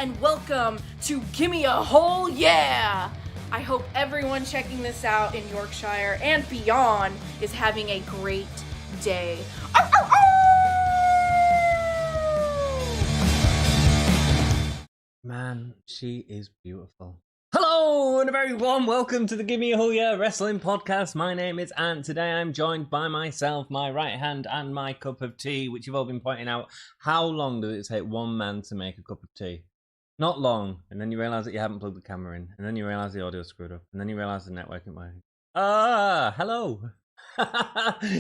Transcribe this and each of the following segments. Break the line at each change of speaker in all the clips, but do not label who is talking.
and welcome to Gimme a Whole Yeah! I hope everyone checking this out in Yorkshire and beyond is having a great day. Ow, ow, ow!
Man, she is beautiful. Hello and a very warm welcome to the Gimme a Whole Yeah Wrestling Podcast. My name is Ant. Today I'm joined by myself, my right hand and my cup of tea, which you've all been pointing out. How long does it take one man to make a cup of tea? Not long. And then you realise that you haven't plugged the camera in. And then you realise the audio's screwed up. And then you realise the network isn't working. Hello.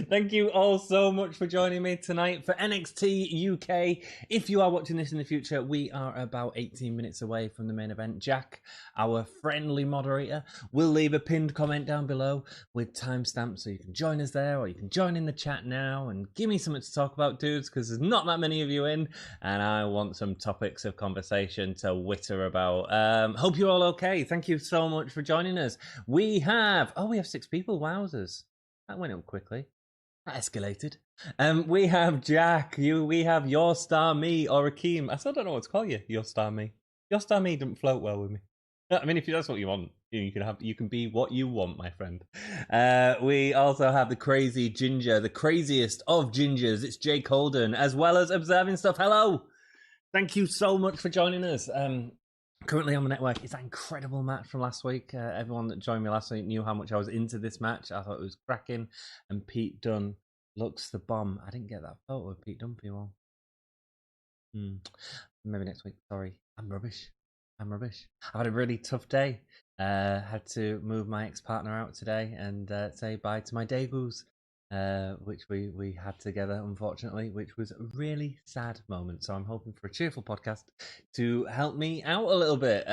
Thank you all so much for joining me tonight for NXT UK. If you are watching this in the future, we are about 18 minutes away from the main event. Jack, our friendly moderator, will leave a pinned comment down below with timestamps so you can join us there, or you can join in the chat now and give me something to talk about, dudes, because there's not that many of you in and I want some topics of conversation to witter about. Hope you're all okay. Thank you so much for joining us. We have 6 people. Wowzers. That went up quickly. That escalated. We have Jack. We have Your Star Me or Akeem. I still don't know what to call you. Your Star Me. Your Star Me doesn't float well with me. I mean, if that's what you want, you can be what you want, my friend. We also have the crazy ginger, the craziest of gingers. It's Jake Holden, as well as observing stuff. Hello. Thank you so much for joining us. Currently on the network is that incredible match from last week. Everyone that joined me last week knew how much I was into this match. I thought it was cracking. And Pete Dunne looks the bomb. I didn't get that photo of Pete Dunne for you all. Maybe next week. Sorry. I'm rubbish. I've had a really tough day. Had to move my ex-partner out today and say bye to my debuts. Which we had together, unfortunately, which was a really sad moment. So I'm hoping for a cheerful podcast to help me out a little bit.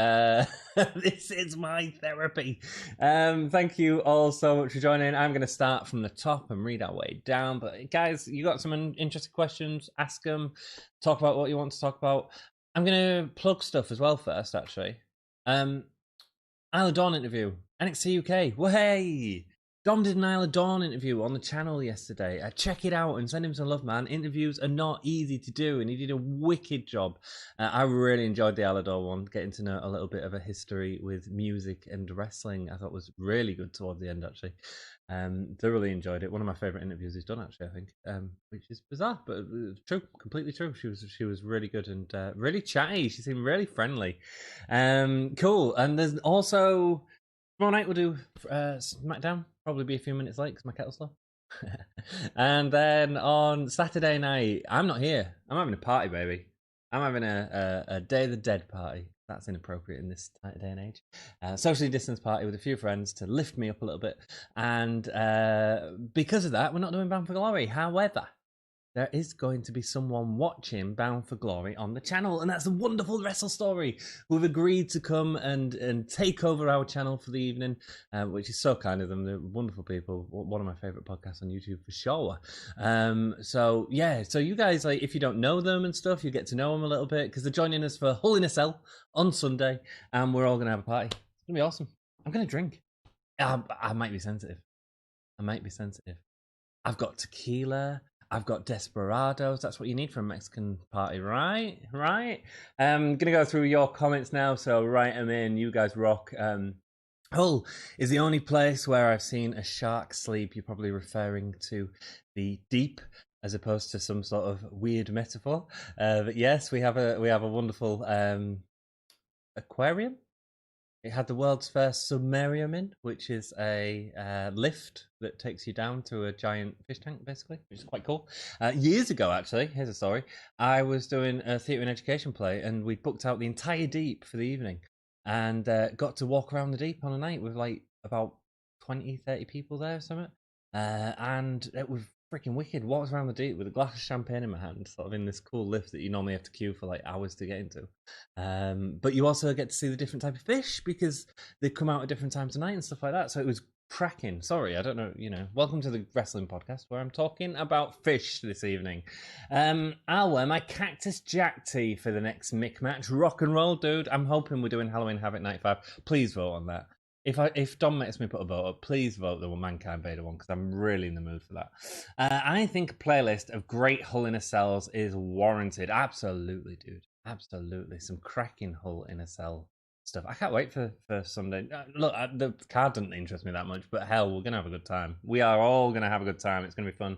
This is my therapy. Thank you all so much for joining. I'm going to start from the top and read our way down. But guys, you got some interesting questions? Ask them. Talk about what you want to talk about. I'm going to plug stuff as well first, actually. Isla Dawn interview. NXT UK. Way! Dom did an Isla Dawn interview on the channel yesterday. Check it out and send him some love, man. Interviews are not easy to do, and he did a wicked job. I really enjoyed the Isla Dawn one, getting to know a little bit of a history with music and wrestling. I thought was really good towards the end, actually. Thoroughly enjoyed it. One of my favourite interviews he's done, actually, I think, which is bizarre, but true, completely true. She was really good and really chatty. She seemed really friendly. Cool. And there's also... Tomorrow night we'll do SmackDown. Probably be a few minutes late because my kettle's low. And then on Saturday night, I'm not here. I'm having a party, baby. I'm having a Day of the Dead party. That's inappropriate in this day and age. Socially distanced party with a few friends to lift me up a little bit. And because of that, we're not doing Bound for Glory. However, there is going to be someone watching Bound for Glory on the channel, and that's a wonderful Wrestle Story who've agreed to come and take over our channel for the evening, which is so kind of them. They're wonderful people. One of my favorite podcasts on YouTube for sure. So you guys, like, if you don't know them and stuff, you get to know them a little bit because they're joining us for Hull in a Cell on Sunday, and we're all gonna have a party. It's gonna be awesome. I'm gonna drink. I might be sensitive. I've got tequila. I've got Desperados. That's what you need for a Mexican party, right? I'm going to go through your comments now, so write them in. You guys rock. Hull is the only place where I've seen a shark sleep. You're probably referring to the deep as opposed to some sort of weird metaphor. But yes, we have a wonderful aquarium. It had the world's first submarium in, which is a lift that takes you down to a giant fish tank, basically, which is quite cool. Years ago, actually, here's a story. I was doing a theatre and education play, and we booked out the entire deep for the evening and got to walk around the deep on a night with like about 20, 30 people there or something. And it was freaking wicked. Walked around the deep with a glass of champagne in my hand, sort of in this cool lift that you normally have to queue for like hours to get into. But you also get to see the different type of fish because they come out at different times of night and stuff like that. So it was cracking. Sorry, I don't know, welcome to the wrestling podcast where I'm talking about fish this evening. I'll wear my Cactus Jack tee for the next Mick match. Rock and roll, dude. I'm hoping we're doing Halloween Havoc 95. Please vote on that. If Dom makes me put a vote up, please vote the Mankind Vader one because I'm really in the mood for that. I think a playlist of great Hull in a Cells is warranted. Absolutely, dude. Absolutely, some cracking Hull in a Cell stuff. I can't wait for Sunday. Look, the card doesn't interest me that much, but hell, we're gonna have a good time. We are all gonna have a good time. It's gonna be fun.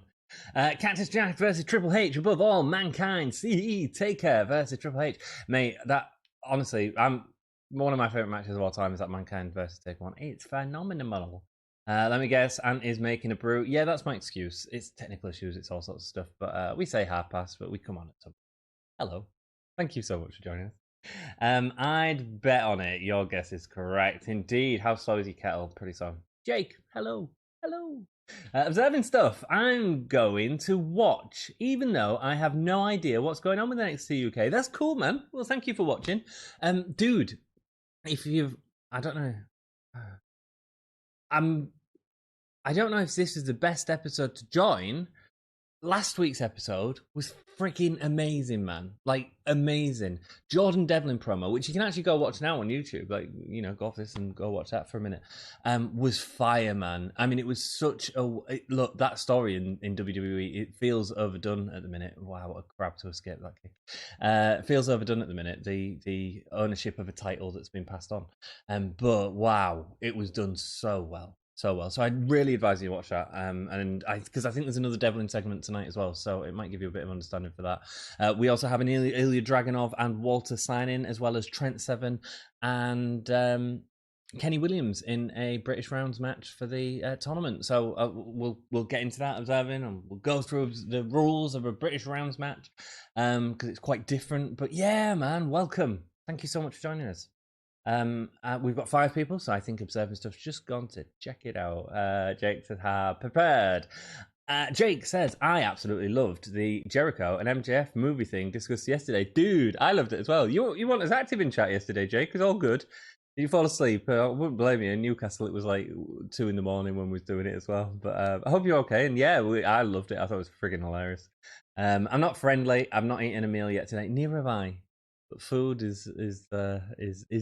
Cactus Jack versus Triple H. Above all, Mankind. CE Taker versus Triple H. Mate, that honestly, I'm one of my favorite matches of all time is that Mankind versus Taker one. It's phenomenal. Let me guess. Ant is making a brew. Yeah, that's my excuse. It's technical issues. It's all sorts of stuff. But we say half past, but we come on at some. Hello. Thank you so much for joining us. I'd bet on it. Your guess is correct. Indeed. How slow is your kettle? Pretty slow. Jake, hello. Hello. Observing stuff. I'm going to watch, even though I have no idea what's going on with NXT UK. That's cool, man. Well, thank you for watching. Dude, if you've... I don't know. I don't know if this is the best episode to join. Last week's episode was freaking amazing, man. Like, amazing. Jordan Devlin promo, which you can actually go watch now on YouTube. Like, you know, go off this and go watch that for a minute. Was fire, man. I mean, it was such a... Look, that story in WWE, it feels overdone at the minute. Wow, what a crap to escape that kick. It feels overdone at the minute, the ownership of a title that's been passed on. But, wow, it was done so well. So well, so I'd really advise you to watch that, and because I think there's another Devlin segment tonight as well, so it might give you a bit of understanding for that. We also have an Ilya Dragunov and Walter sign-in, as well as Trent Seven and Kenny Williams in a British rounds match for the tournament. So we'll get into that, observing, and we'll go through the rules of a British rounds match because it's quite different. But yeah, man, welcome. Thank you so much for joining us. We've got 5 people, so I think observing stuff's just gone to check it out. Jake says, prepared. Jake says, I absolutely loved the Jericho and MJF movie thing discussed yesterday. Dude, I loved it as well. You weren't as active in chat yesterday, Jake. It was all good. Did you fall asleep? I wouldn't blame you. In Newcastle, it was like 2 a.m. when we was doing it as well. But I hope you're okay. And yeah, I loved it. I thought it was friggin' hilarious. I'm not friendly. I've not eaten a meal yet tonight. Neither have I. But food is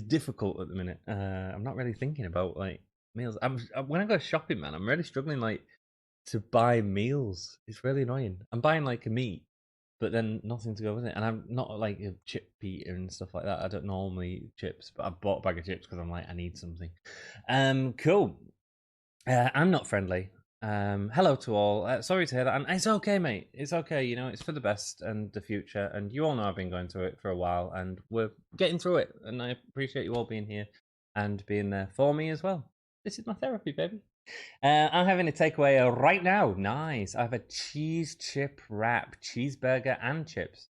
difficult at the minute. I'm not really thinking about like meals. When I go shopping, man, I'm really struggling like to buy meals. It's really annoying. I'm buying like a meat, but then nothing to go with it. And I'm not like a chip eater and stuff like that. I don't normally eat chips, but I bought a bag of chips because I'm like I need something. Cool. I'm not friendly. Hello to all. Sorry to hear that. And it's okay, mate. It's okay. You know, it's for the best and the future. And you all know I've been going through it for a while, and we're getting through it. And I appreciate you all being here and being there for me as well. This is my therapy, baby. I'm having a takeaway right now. Nice. I have a cheese chip wrap, cheeseburger and chips.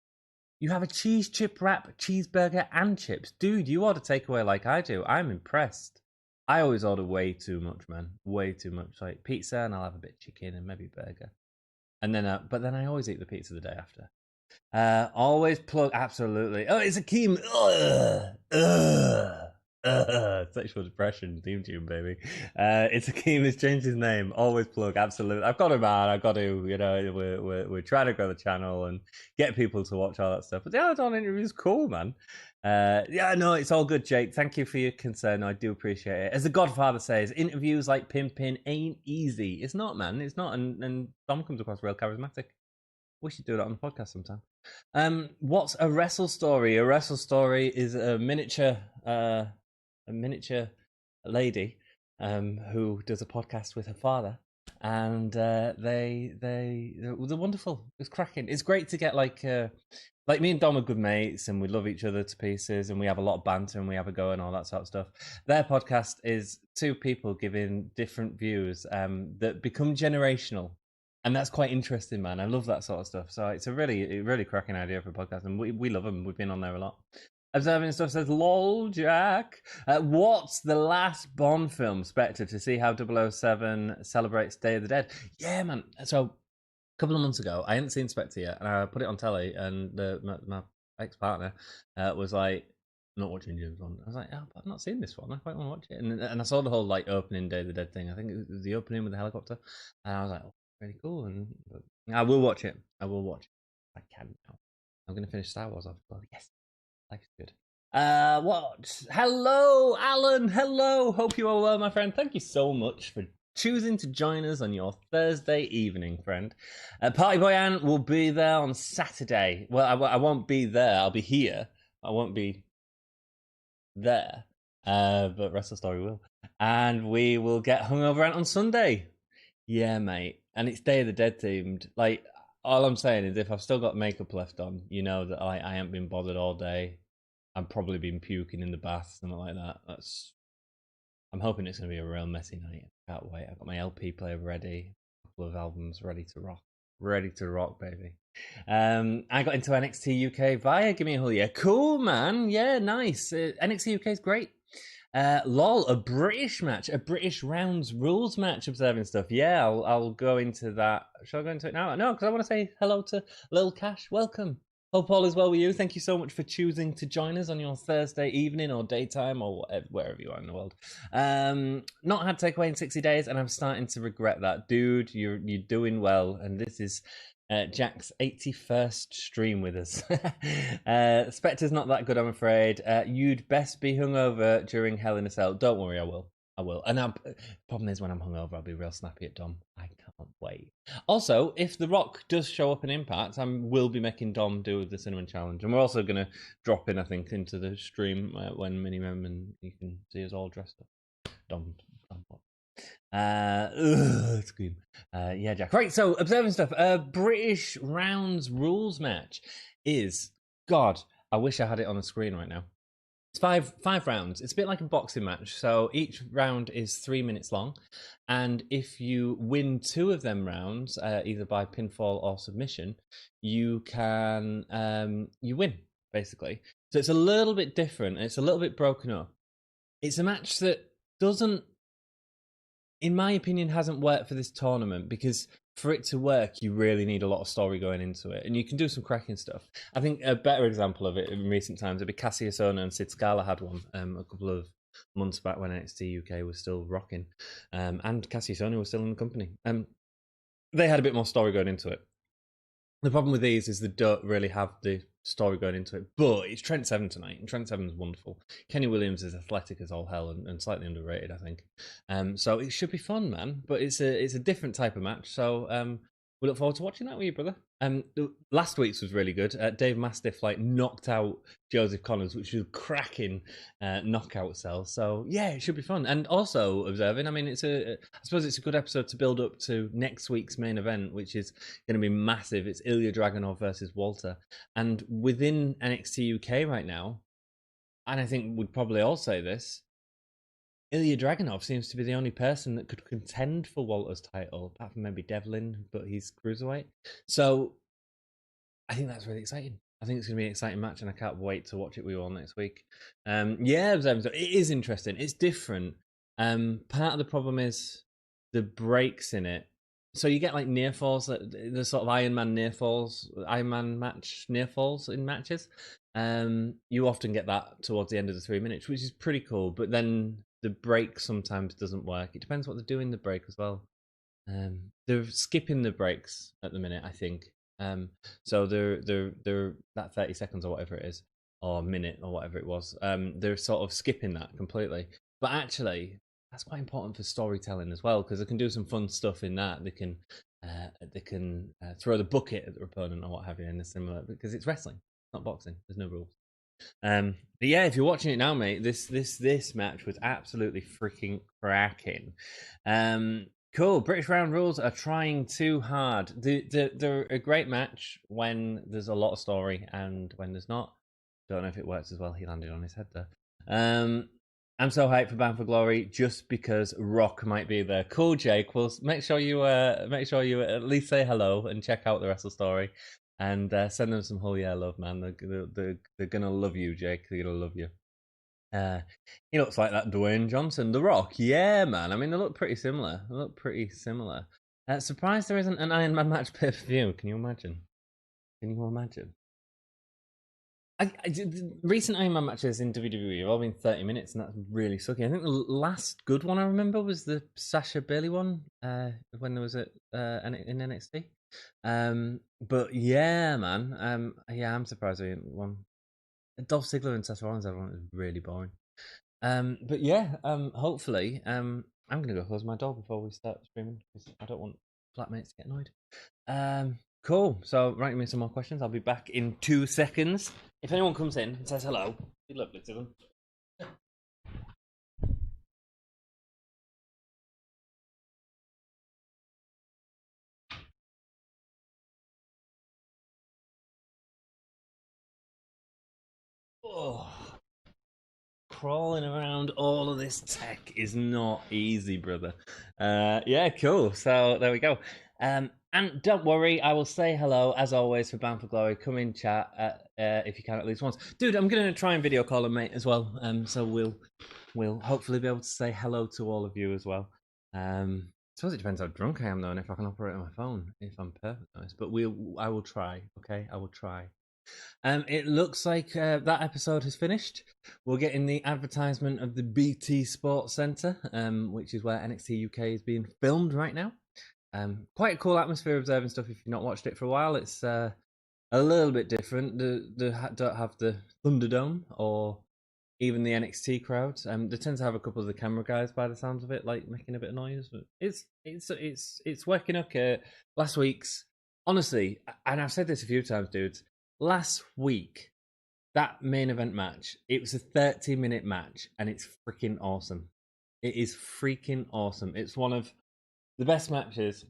You have a cheese chip wrap, cheeseburger and chips, dude. You order takeaway like I do. I'm impressed. I always order way too much, man. Way too much. Like pizza, and I'll have a bit of chicken and maybe burger. And then, but then I always eat the pizza the day after. Always plug, absolutely. Oh, it's Akeem. Sexual depression theme tune, baby. It's Akeem. He's changed his name. Always plug, absolutely. I've got to, man. I've got to. You know, we're trying to grow the channel and get people to watch all that stuff. But the Aladon interview is cool, man. Yeah, no, it's all good, Jake. Thank you for your concern. I do appreciate it. As the Godfather says, interviews like Pimpin ain't easy. It's not, man. It's not. And Dom comes across real charismatic. We should do that on the podcast sometime. What's a wrestle story? A wrestle story is a miniature lady who does a podcast with her father, and they're wonderful. It's cracking. It's great to get like me and Dom are good mates, and we love each other to pieces, and we have a lot of banter, and we have a go and all that sort of stuff. Their podcast is 2 people giving different views that become generational. And that's quite interesting, man. I love that sort of stuff. So it's a really cracking idea for a podcast, and we love them. We've been on there a lot. Observing stuff says, lol, Jack. What's the last Bond film, Spectre, to see how 007 celebrates Day of the Dead? Yeah, man. So a couple of months ago, I hadn't seen Spectre yet, and I put it on telly, and my ex-partner was like, not watching James Bond. I was like, oh, I've not seen this one. I quite want to watch it. And I saw the whole like opening Day of the Dead thing. I think it was the opening with the helicopter. And I was like, oh, really cool. And I will watch it. I can now. I'm going to finish Star Wars off. Well, yes. Life's good. What? Hello, Alan. Hello. Hope you are well, my friend. Thank you so much for choosing to join us on your Thursday evening, friend. Party Boy Ann will be there on Saturday. Well, I won't be there. I'll be here. I won't be there, but Wrestle Story will, and we will get hungover out on Sunday. Yeah, mate, and it's Day of the Dead themed. Like, all I'm saying is, if I've still got makeup left on, you know that I ain't been bothered all day. I've probably been puking in the bath, something like that. I'm hoping it's gonna be a real messy night. I can't wait. I've got my LP player ready, a couple of albums ready to rock, baby. I got into NXT UK via Gimme a Hull. Yeah, cool, man. Yeah, nice. NXT UK is great. Lol, a British match, a British rounds rules match, observing stuff. Yeah, I'll go into that. Shall I go into it now? No, because I want to say hello to Lil Cash. Welcome. Hope all is well with you. Thank you so much for choosing to join us on your Thursday evening or daytime or whatever, wherever you are in the world. Not had takeaway in 60 days, and I'm starting to regret that. Dude, you're doing well, and this is Jack's 81st stream with us. Spectre's not that good, I'm afraid. You'd best be hungover during Hell in a Cell. Don't worry, I will. And problem is, when I'm hungover, I'll be real snappy at Dom. I can't wait. Also, if The Rock does show up in Impact, I will be making Dom do the Cinnamon Challenge. And we're also going to drop in, I think, into the stream when Minimum and you can see us all dressed up. Dom what? Scream. Yeah, Jack. Right, so observing stuff. British rounds rules match is, God, I wish I had it on the screen right now. It's five rounds. It's a bit like a boxing match. So each round is 3 minutes long, and if you win 2 of them rounds, either by pinfall or submission, you can you win basically. So it's a little bit different. It's a little bit broken up. It's a match that doesn't, in my opinion, hasn't worked for this tournament because for it to work, you really need a lot of story going into it, and you can do some cracking stuff. I think a better example of it in recent times would be Cassius Ohno and Sid Scala had one a couple of months back when NXT UK was still rocking, and Cassius Ohno was still in the company. They had a bit more story going into it. The problem with these is they don't really have the story going into it, but it's Trent Seven tonight, and Trent Seven's wonderful. Kenny Williams is athletic as all hell and slightly underrated, I think. So it should be fun, man. But it's a different type of match, so we look forward to watching that with you, brother. Last week's was really good. Dave Mastiff knocked out Joseph Connors, which was a cracking knockout cell. So yeah, it should be fun. And also observing, I mean, I suppose it's a good episode to build up to next week's main event, which is going to be massive. It's Ilya Dragunov versus Walter, and within NXT UK right now, and I think we'd probably all say this, Ilya Dragunov seems to be the only person that could contend for Walter's title, apart from maybe Devlin, but he's cruiserweight. So I think that's really exciting. I think it's going to be an exciting match, and I can't wait to watch it with you all next week. Yeah, it is interesting. It's different. Part of the problem is the breaks in it. So you get near falls, the sort of Iron Man near falls, Iron Man match near falls in matches. You often get that towards the end of the 3 minutes, which is pretty cool. But then the break sometimes doesn't work. It depends what they're doing the break as well. They're skipping the breaks at the minute, I think. So they're that 30 seconds or whatever it is, or minute or whatever it was. They're sort of skipping that completely. But actually, that's quite important for storytelling as well, because they can do some fun stuff in that. They can throw the bucket at their opponent or what have you in a similar, because it's wrestling, not boxing. There's no rules. But yeah, if you're watching it now, mate, this match was absolutely freaking cracking. Cool. British round rules are trying too hard. They're a great match when there's a lot of story, and when there's not, don't know if it works as well. He landed on his head there. I'm so hyped for Bound for Glory just because Rock might be there. Cool, Jake. Well, make sure you at least say hello and check out the Wrestle Story, and send them some whole love, man. They're gonna love you, Jake. They're gonna love you. He looks like that Dwayne Johnson, The Rock. Yeah, man. I mean, they look pretty similar. Surprised there isn't an Iron Man match pay-per-view. Can you imagine? Recent Iron Man matches in WWE have all been 30 minutes, and that's really sucky. I think the last good one I remember was the Sasha Bailey one when there was in NXT. But yeah, man. Yeah, I'm surprised we didn't one. Dolph Ziggler and Seth Rollins, everyone is really boring. But yeah, hopefully, I'm gonna go close my door before we start streaming because I don't want flatmates to get annoyed. Cool. So write me some more questions. I'll be back in 2 seconds. If anyone comes in and says hello, it'd be lovely to them. Oh, crawling around all of this tech is not easy, brother. Yeah, cool. So there we go. And don't worry, I will say hello as always for Bound for Glory. Come in, chat if you can at least once, dude. I'm gonna try and video call a mate as well. So we'll hopefully be able to say hello to all of you as well. I suppose it depends how drunk I am though, and if I can operate on my phone. If I'm perfect honest, but I will try. Okay, I will try. It looks like that episode has finished. We're getting the advertisement of the BT Sports Centre, which is where NXT UK is being filmed right now. Quite a cool atmosphere observing stuff if you've not watched it for a while. It's a little bit different. They don't have the Thunderdome or even the NXT crowd. They tend to have a couple of the camera guys by the sounds of it, like making a bit of noise. But it's working okay. Last week's, honestly, and I've said this a few times, dudes. Last week, that main event match, it was a 30-minute match, and it's freaking awesome. It is freaking awesome. It's one of the best matches.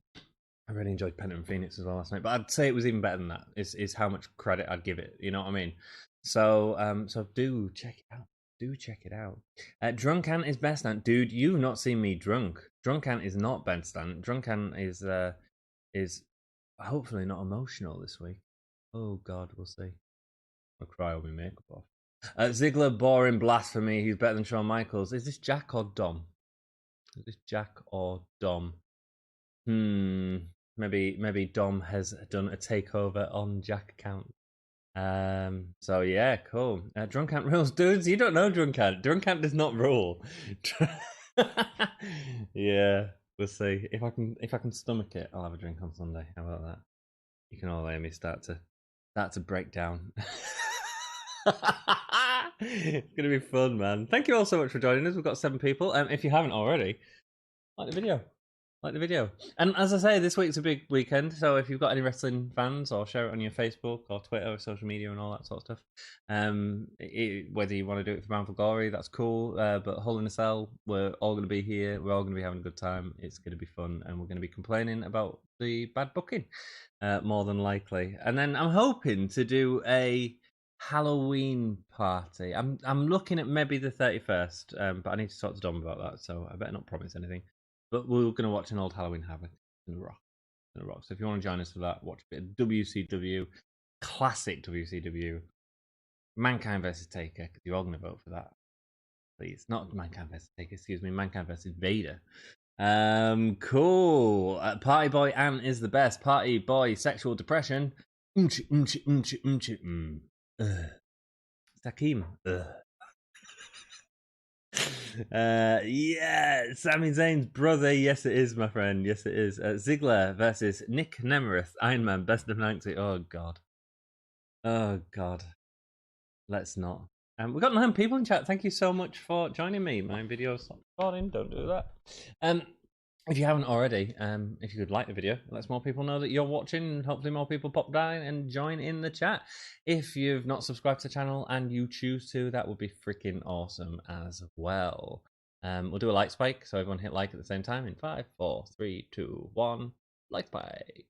I really enjoyed Penta and Phoenix as well last night, but I'd say it was even better than that. Is how much credit I'd give it. You know what I mean? So so do check it out. Do check it out. Drunk Ant is best Ant, dude. You've not seen me drunk. Drunk Ant is not best Ant. Drunk Ant is hopefully not emotional this week. Oh God, we'll see. I'll cry all my makeup off. Ziggler, boring blasphemy. He's better than Shawn Michaels. Is this Jack or Dom? Is this Jack or Dom? Maybe Dom has done a takeover on Jack account. So yeah, cool. Drunk Ant rules, dudes. You don't know Drunk Ant. Drunk Ant does not rule. Yeah, we'll see. If I can stomach it, I'll have a drink on Sunday. How about that? You can all hear me start to break down. It's gonna be fun, man. Thank you all so much for joining us. We've got 7 people. If you haven't already, like the video. Like the video. And as I say, this week's a big weekend, so if you've got any wrestling fans, or share it on your Facebook or Twitter or social media and all that sort of stuff. Whether you want to do it for Bound for Glory, that's cool. But Hull in a Cell, we're all going to be here. We're all going to be having a good time. It's going to be fun, and we're going to be complaining about the bad booking, more than likely. And then I'm hoping to do a Halloween party. I'm looking at maybe the 31st, but I need to talk to Dom about that, so I better not promise anything. But we're going to watch an old Halloween Havoc in the Rock. So if you want to join us for that, watch a bit of WCW, classic WCW, Mankind versus Taker, because you're all going to vote for that. Please, not Mankind versus Taker, excuse me, Mankind versus Vader. Cool. Party Boy Ant is the best. Party Boy Sexual Depression. Sakim. Yeah, Sami Zayn's brother. Yes, it is, my friend. Yes, it is. Ziggler versus Nick Nemeth. Iron Man, best of 90. Oh God. Oh God. Let's not. We've got 9 people in chat. Thank you so much for joining me. My video's not recording. Don't do that. If you haven't already, if you could like the video, let more people know that you're watching. Hopefully more people pop down and join in the chat. If you've not subscribed to the channel and you choose to, that would be freaking awesome as well. We'll do a like spike, so everyone hit like at the same time in 5, 4, 3, 2, 1. Like spike.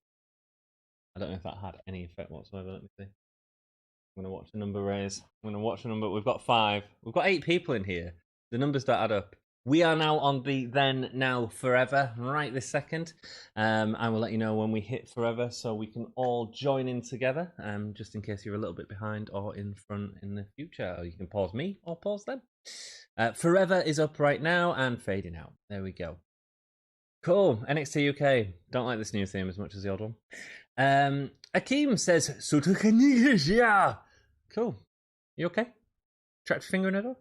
I don't know if that had any effect whatsoever. Let me see. I'm going to watch the number raise. I'm going to watch the number. We've got 5. We've got 8 people in here. The numbers don't add up. We are now on the then, now, forever, right this second. I will let you know when we hit forever so we can all join in together, just in case you're a little bit behind or in front in the future. Or you can pause me or pause them. Forever is up right now and fading out. There we go. Cool. NXT UK. Don't like this new theme as much as the old one. Akeem says, cool. You okay? Trapped your finger in a door?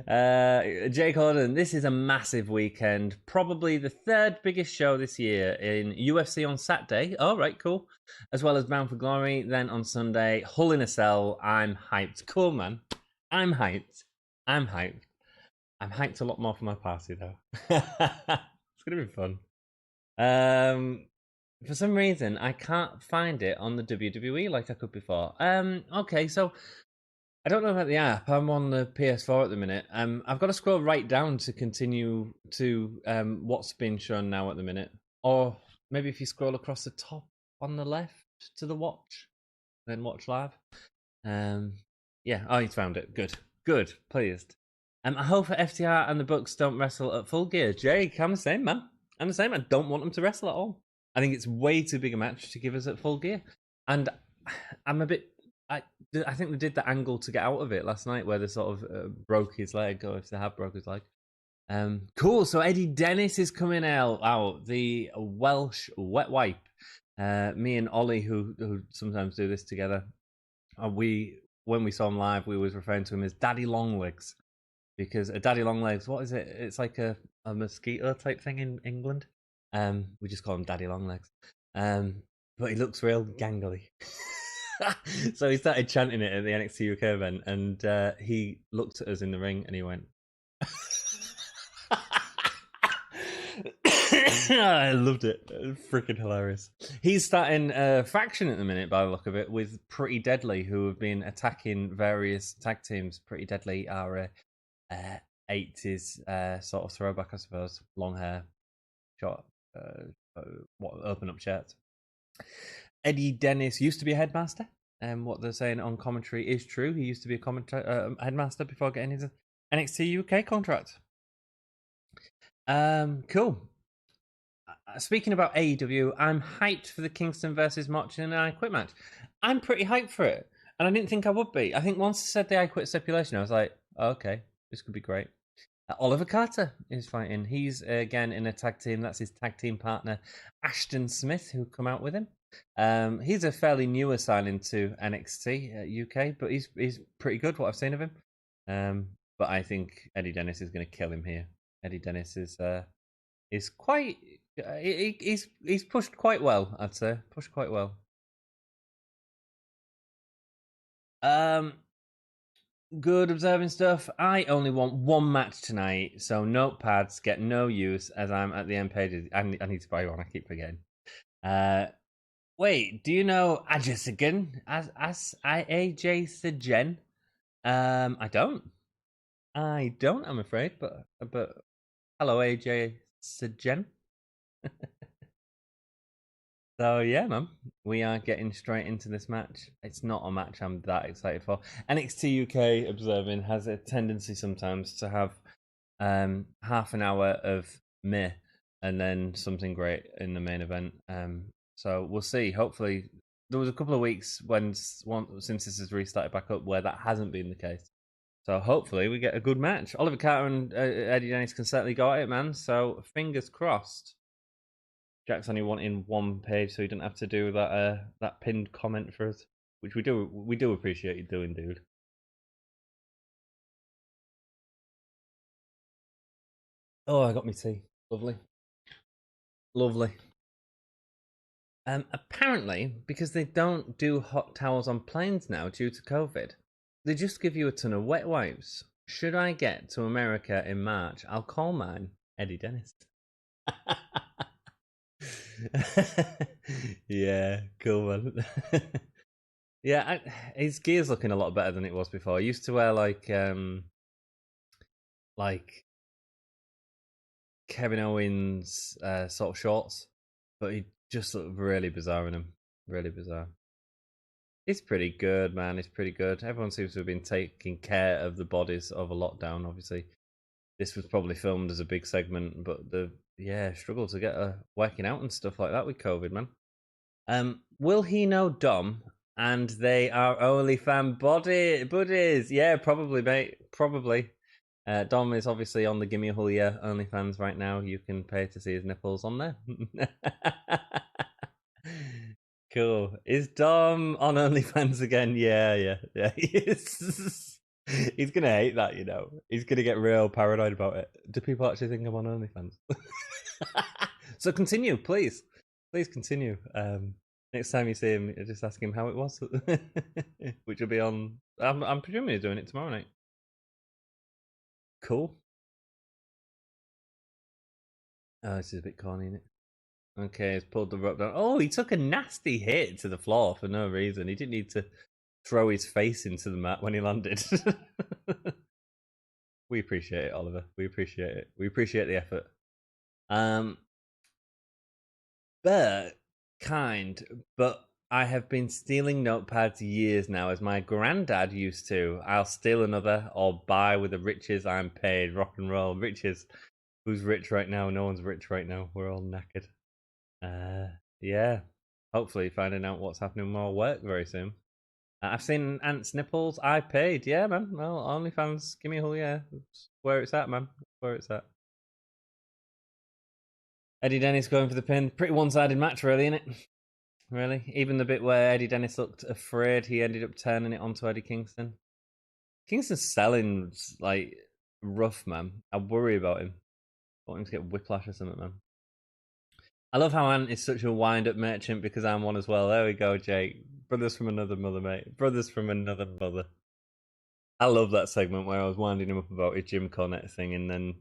Jake Holden, this is a massive weekend. Probably the 3rd biggest show this year in UFC on Saturday. All right, cool. As well as Bound for Glory. Then on Sunday, Hull in a Cell. I'm hyped. Cool, man. I'm hyped. I'm hyped a lot more for my party, though. It's going to be fun. For some reason, I can't find it on the WWE like I could before. Okay, so I don't know about the app. I'm on the PS4 at the minute. I've got to scroll right down to continue to what's been shown now at the minute. Or maybe if you scroll across the top on the left to the watch, then watch live. Yeah. Oh, he's found it. Good. Good. Pleased. I hope for FTR and the Bucks don't wrestle at Full Gear. Jake, I'm the same, man. I'm the same. I don't want them to wrestle at all. I think it's way too big a match to give us at Full Gear. And I'm a bit. I think they did the angle to get out of it last night where they sort of broke his leg, or if they have broke his leg. Cool. So Eddie Dennis is coming out, the Welsh wet wipe. Me and Ollie, who sometimes do this together, when we saw him live, we was referring to him as Daddy Longlegs because a Daddy Longlegs, what is it? It's like a mosquito type thing in England. We just call him Daddy Longlegs. But he looks real gangly. So he started chanting it at the NXT UK event, and he looked at us in the ring and he went. I loved it. Freaking hilarious. He's starting a faction at the minute, by the look of it, with Pretty Deadly, who have been attacking various tag teams. Pretty Deadly are a 80s sort of throwback, I suppose. Long hair, short, open up shirts. Eddie Dennis used to be a headmaster, and what they're saying on commentary is true. He used to be a headmaster before getting his NXT UK contract. Cool. Speaking about AEW, I'm hyped for the Kingston versus Moxley and I Quit match. I'm pretty hyped for it, and I didn't think I would be. I think once I said the I Quit stipulation, I was like, oh, okay, this could be great. Oliver Carter is fighting. He's again in a tag team. That's his tag team partner, Ashton Smith, who come out with him. He's a fairly newer signing to NXT UK, but he's pretty good. What I've seen of him. But I think Eddie Dennis is going to kill him here. Eddie Dennis is quite. He's pushed quite well. I'd say pushed quite well. Good observing stuff. I only want one match tonight, so notepads get no use as I'm at the end pages. I need to buy one. I keep forgetting. Wait, do you know Ajasigan? As IAJ Sigen? I don't. I'm afraid, but hello AJ Sigen. So yeah, man, we are getting straight into this match. It's not a match I'm that excited for. NXT UK observing has a tendency sometimes to have half an hour of meh and then something great in the main event. So we'll see. Hopefully, there was a couple of weeks since this has restarted back up where that hasn't been the case. So hopefully we get a good match. Oliver Carter and Eddie Dennis can certainly go at it, man. So fingers crossed. Jack's only wanting one page, so he didn't have to do that pinned comment for us, which we do appreciate you doing, dude. Oh, I got me tea. Lovely, lovely. Apparently, because they don't do hot towels on planes now due to COVID, they just give you a ton of wet wipes. Should I get to America in March, I'll call mine Eddie Dennis. Yeah, cool man. Yeah, his gear's looking a lot better than it was before. He used to wear like Kevin Owens sort of shorts, but he just looked really bizarre in them. Really bizarre. It's pretty good, man. It's pretty good. Everyone seems to have been taking care of the bodies over lockdown. Obviously, this was probably filmed as a big segment, but struggle to get working out and stuff like that with COVID, man. Will he know Dom? And they are OnlyFans buddies. Yeah, probably, mate. Probably. Dom is obviously on the Gimme Hulia OnlyFans right now. You can pay to see his nipples on there. Cool. Is Dom on OnlyFans again? Yeah. He is. He's gonna hate that, you know. He's gonna get real paranoid about it. Do people actually think I'm on OnlyFans? So continue, please. Please continue. Next time you see him, just ask him how it was, which will be on. I'm presuming he's doing it tomorrow night. Cool. Oh, this is a bit corny, isn't it? Okay, he's pulled the rope down. Oh, he took a nasty hit to the floor for no reason. He didn't need to throw his face into the mat when he landed. We appreciate it, Oliver. We appreciate it. We appreciate the effort. But but I have been stealing notepads years now, as my granddad used to. I'll steal another or buy with the riches I'm paid. Rock and roll riches. Who's rich right now? No one's rich right now. We're all knackered. Yeah. Hopefully, finding out what's happening with my work very soon. I've seen Ant's nipples. I paid. Yeah, man. Well, OnlyFans. Give me a whole yeah. It's where it's at, man. Where it's at. Eddie Dennis going for the pin. Pretty one-sided match, really, isn't it? Really? Even the bit where Eddie Dennis looked afraid, he ended up turning it onto Eddie Kingston. Kingston's selling like rough, man. I worry about him. I want him to get whiplash or something, man. I love how Ant is such a wind-up merchant because I'm one as well. There we go, Jake. Brothers from another mother, mate. Brothers from another mother. I love that segment where I was winding him up about his Jim Cornette thing and then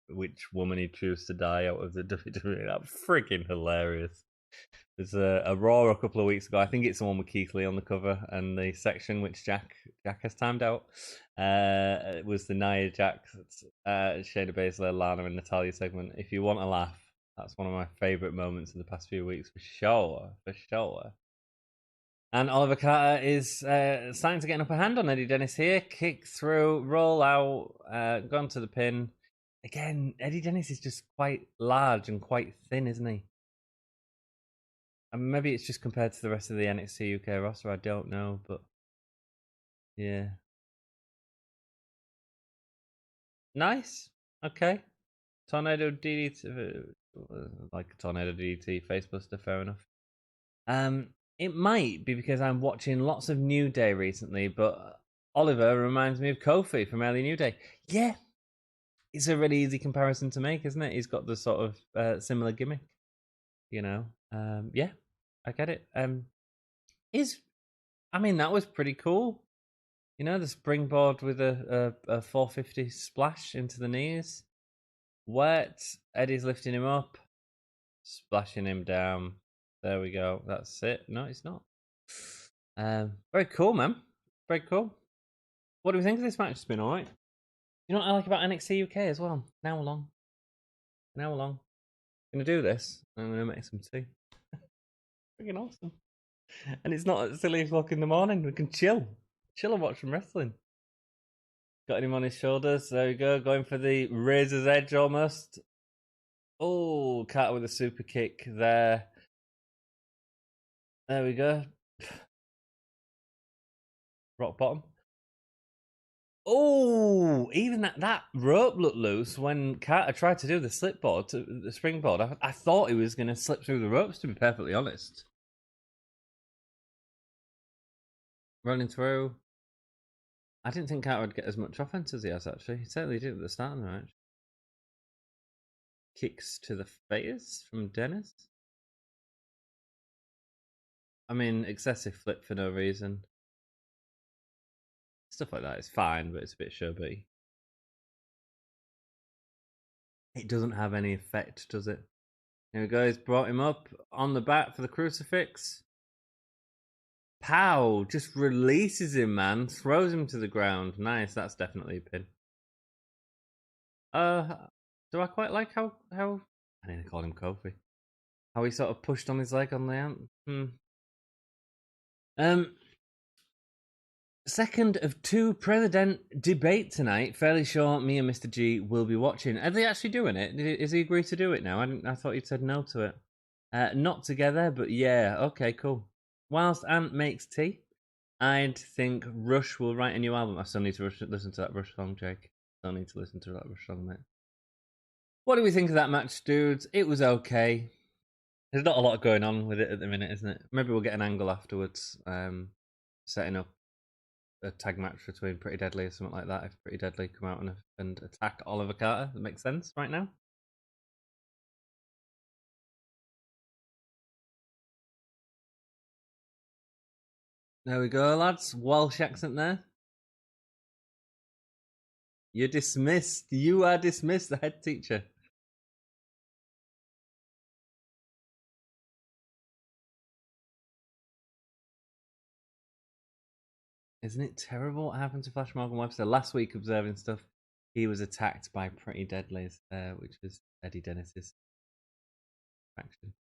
which woman he chose to die out of the WWE. That freaking hilarious. There's a Raw a couple of weeks ago. I think it's the one with Keith Lee on the cover, and the section which Jack has timed out was the Nia Jax, Shayna Baszler, Lana, and Natalia segment. If you want a laugh, that's one of my favourite moments of the past few weeks for sure. For sure. And Oliver Carter is starting to get an upper hand on Eddie Dennis here. Kick through, roll out, gone to the pin. Again, Eddie Dennis is just quite large and quite thin, isn't he? And maybe it's just compared to the rest of the NXT UK roster. I don't know, but yeah, nice. Okay, tornado DDT, like a tornado DDT facebuster. Fair enough. It might be because I'm watching lots of New Day recently, but Oliver reminds me of Kofi from early New Day. Yeah, it's a really easy comparison to make, isn't it? He's got the sort of similar gimmick, you know. Yeah, I get it. I mean, that was pretty cool. You know, the springboard with a 450 splash into the knees. Wet. Eddie's lifting him up, splashing him down. There we go. That's it. No, it's not. Very cool, man. Very cool. What do we think of this match? It's been alright. You know what I like about NXT UK as well? Now along. I'm gonna do this. I'm gonna make some tea. Freaking awesome. And it's not at silly o'clock in the morning. We can chill and watch some wrestling. Got him on his shoulders. There we go. Going for the razor's edge almost. Oh, Carter with a super kick there. There we go. Rock bottom. Oh, even that rope looked loose when Carter tried to do the the springboard. I thought he was going to slip through the ropes, to be perfectly honest. Running through. I didn't think Carter would get as much offense as he has, actually. He certainly did at the start of the match. Kicks to the face from Dennis. I mean, excessive flip for no reason. Stuff like that is fine, but it's a bit showbitty. It doesn't have any effect, does it? Here we go. He's brought him up on the back for the crucifix. Pow! Just releases him, man. Throws him to the ground. Nice. That's definitely a pin. Do I quite like how I need to call him Kofi. How he sort of pushed on his leg on the ant. Second of two president debate tonight. Fairly sure me and Mr. G will be watching. Are they actually doing it? Is he agreed to do it now? I thought he'd said no to it. Not together, but yeah. Okay, cool. Whilst Ant makes tea, I'd think Rush will write a new album. I still need to listen to that Rush song, Jake. Still need to listen to that Rush song, mate. What do we think of that match, dudes? It was okay. There's not a lot going on with it at the minute, isn't it? Maybe we'll get an angle afterwards, setting up a tag match between Pretty Deadly or something like that. If Pretty Deadly come out and attack Oliver Carter, that makes sense right now. There we go, lads. Welsh accent there. You're dismissed. You are dismissed, the head teacher. Isn't it terrible what happened to Flash Morgan Webster? Last week, observing stuff, he was attacked by Pretty Deadlies, which was Eddie Dennis's faction.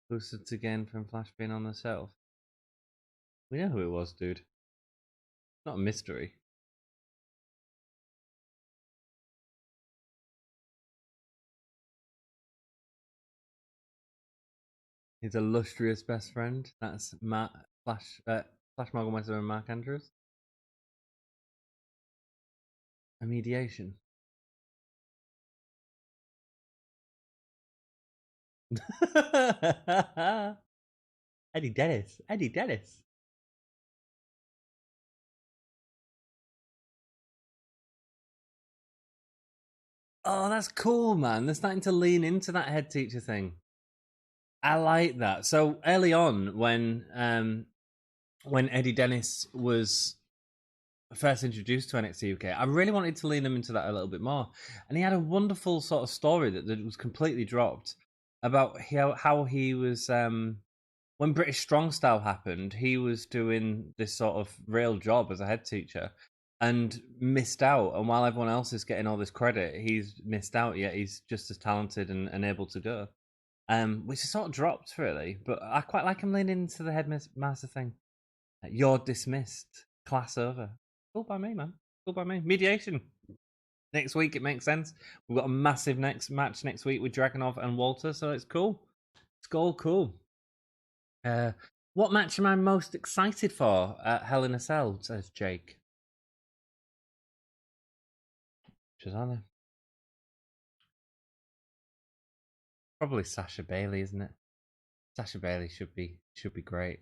Boosted again from Flash being on the shelf. We know who it was, dude. Not a mystery. His illustrious best friend. That's Flash Morgan Webster and Mark Andrews. A mediation. Eddie Dennis. Eddie Dennis. Oh, that's cool, man. They're starting to lean into that head teacher thing. I like that. So early on, when Eddie Dennis was first introduced to NXT UK, I really wanted to lean him into that a little bit more. And he had a wonderful sort of story that was completely dropped about how he was when British Strong Style happened, he was doing this sort of real job as a head teacher and missed out. And while everyone else is getting all this credit, he's missed out, yet he's just as talented and able to go. Which is sort of dropped, really. But I quite like him leaning into the headmaster thing. You're dismissed. Class over. Cool by me, man. Cool by me. Mediation. Next week, it makes sense. We've got a massive match next week with Dragunov and Walter, so it's cool. It's all cool. What match am I most excited for at Hell in a Cell, says Jake. Shazana. Probably Sasha Bailey, isn't it? Sasha Bailey should be great.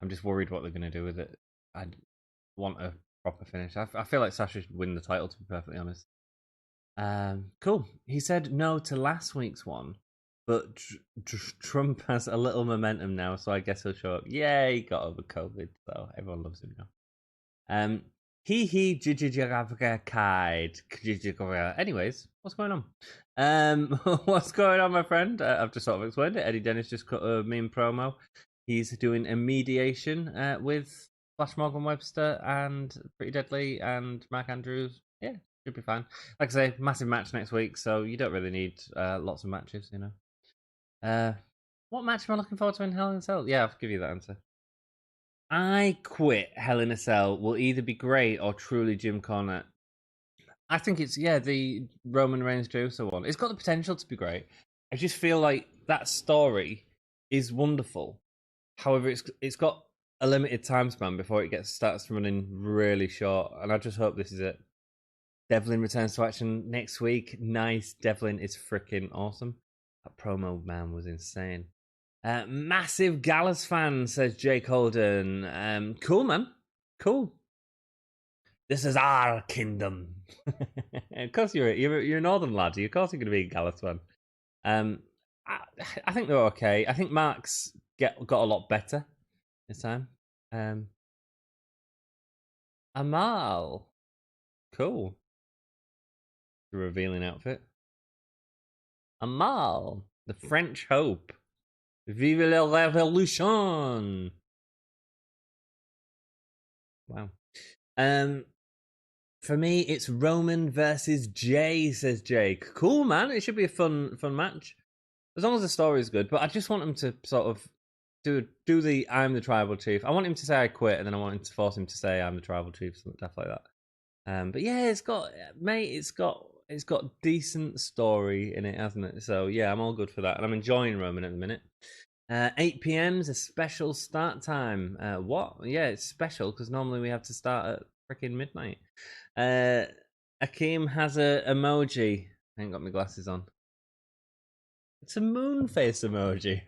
I'm just worried what they're going to do with it. I want a proper finish. I feel like Sasha should win the title, to be perfectly honest. Cool. He said no to last week's one, but Trump has a little momentum now, so I guess he'll show up. Yeah, he got over COVID, so everyone loves him now. Anyways, what's going on? What's going on, my friend? I've just sort of explained it. Eddie Dennis just cut a meme promo. He's doing a mediation with Flash Morgan Webster and Pretty Deadly and Mark Andrews. Yeah, should be fine. Like I say, massive match next week, so you don't really need lots of matches, you know. What match am I looking forward to in Hell in a Cell? Yeah, I'll give you that answer. I Quit Hell in a Cell will either be great or truly Jim Cornette. I think it's the Roman Reigns Jey Uso one. It's got the potential to be great. I just feel like that story is wonderful. However, it's got a limited time span before it starts running really short, and I just hope this is it. Devlin returns to action next week. Nice, Devlin is freaking awesome. That promo, man, was insane. Massive Gallus fan, says Jake Holden. Cool, man. Cool. This is our kingdom. Of course, you're a northern lad. Of course, you're going to be a Gallus fan. I think they're okay. I think Mark's got a lot better this time. Amal, cool. The revealing outfit. Amal, the French hope. Vive la révolution! Wow. For me, it's Roman versus Jay, says Jake. Cool, man. It should be a fun match. As long as the story is good. But I just want him to sort of do the I'm the tribal chief. I want him to say I quit, and then I want him to force him to say I'm the tribal chief, stuff like that. But yeah, it's got decent story in it, hasn't it? So yeah, I'm all good for that, and I'm enjoying Roman at the minute. 8 p.m. is a special start time. What? Yeah, it's special because normally we have to start at freaking midnight. Akeem has a emoji. I ain't got my glasses on. It's a moon face emoji.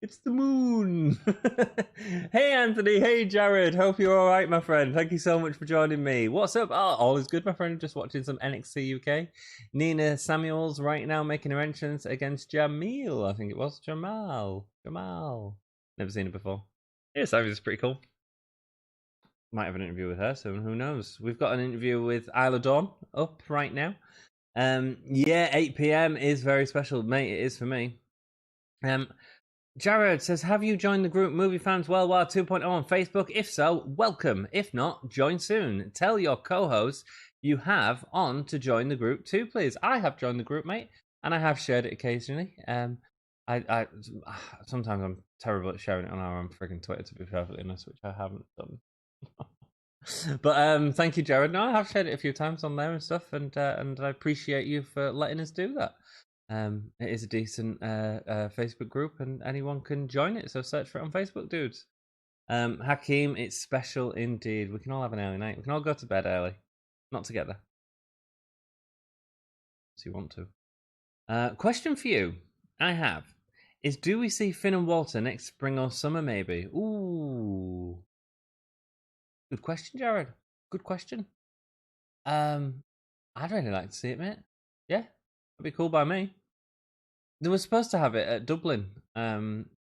It's the moon. Hey, Anthony. Hey, Jared. Hope you're all right, my friend. Thank you so much for joining me. What's up? Oh, all is good, my friend. Just watching some NXT UK. Nina Samuels right now making her entrance against Jamil. I think it was Jamal. Never seen it before. Yeah, Samuels is pretty cool. Might have an interview with her soon. Who knows? We've got an interview with Isla Dawn up right now. Yeah, 8 p.m. is very special, mate. It is for me. Jared says, have you joined the group Movie Fans Worldwide 2.0 on Facebook? If so, welcome. If not, join soon. Tell your co-hosts you have on to join the group too, please. I have joined the group, mate, and I have shared it occasionally. I sometimes I'm terrible at sharing it on our own freaking Twitter, to be perfectly honest, which I haven't done. But thank you, Jared. No, I have shared it a few times on there and stuff, and I appreciate you for letting us do that. It is a decent Facebook group, and anyone can join it. So search for it on Facebook, dudes. Hakeem, it's special indeed. We can all have an early night. We can all go to bed early, not together, if you want to. Question for you, I have, is do we see Finn and Walter next spring or summer? Maybe. Ooh, good question, Jared. Good question. I'd really like to see it, mate. Yeah, it'd be cool by me. They were supposed to have it at Dublin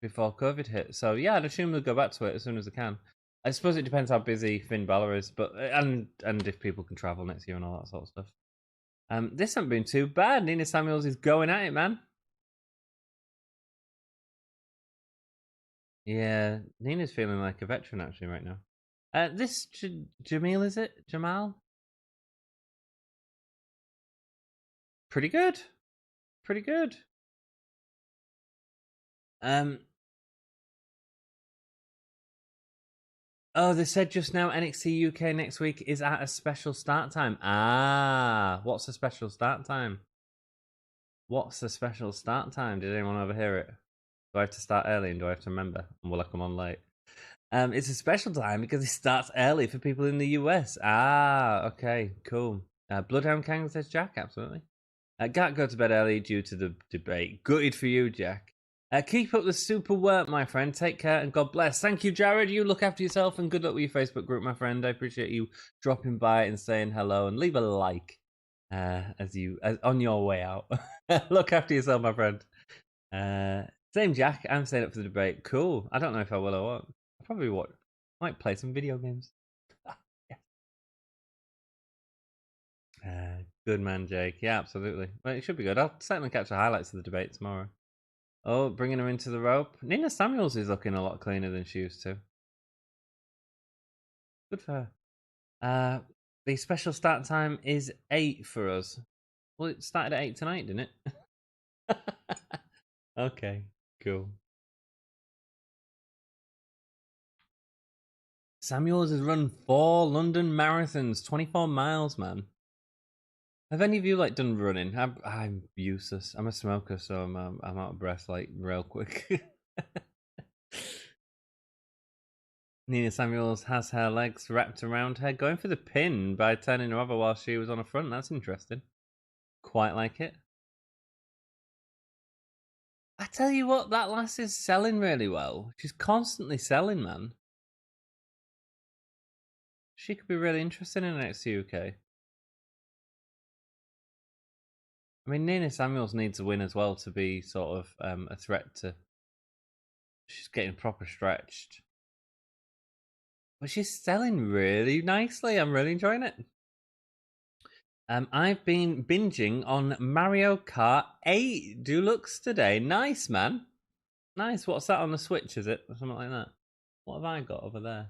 before COVID hit, so yeah, I'd assume they'll go back to it as soon as they can. I suppose it depends how busy Finn Balor is, but and if people can travel next year and all that sort of stuff. This hasn't been too bad. Nina Samuels is going at it, man. Yeah, Nina's feeling like a veteran actually right now. This Jamil, is it? Jamal? Pretty good. Pretty good. Oh, they said just now NXT UK next week is at a special start time. Ah, what's the special start time? What's the special start time? Did anyone overhear it? Do I have to start early and do I have to remember? And will I come on late? It's a special time because it starts early for people in the US. Ah, okay, cool. Bloodhound Kang says Jack, absolutely. Can't go to bed early due to the debate. Gutted for you, Jack. Keep up the super work, my friend. Take care and God bless. Thank you, Jared. You look after yourself and good luck with your Facebook group, my friend. I appreciate you dropping by and saying hello and leave a like as on your way out. Look after yourself, my friend. Same, Jack. I'm staying up for the debate. Cool. I don't know if I will or won't. I probably won't. Might play some video games. Good man, Jake. Yeah, absolutely. Well, it should be good. I'll certainly catch the highlights of the debate tomorrow. Oh, bringing her into the rope. Nina Samuels is looking a lot cleaner than she used to. Good for her. The special start time is 8 for us. Well, it started at 8 tonight, didn't it? Okay, cool. Samuels has run 4 London marathons, 24 miles, man. Have any of you done running? I'm useless. I'm a smoker, so I'm out of breath real quick. Nina Samuels has her legs wrapped around her, going for the pin by turning her over while she was on her front. That's interesting. Quite like it. I tell you what, that lass is selling really well. She's constantly selling, man. She could be really interesting in NXT UK. I mean, Nina Samuels needs a win as well to be sort of a threat to. She's getting proper stretched. But she's selling really nicely. I'm really enjoying it. I've been binging on Mario Kart 8 Deluxe today. Nice, man. Nice. What's that on the Switch, is it? Or something like that. What have I got over there?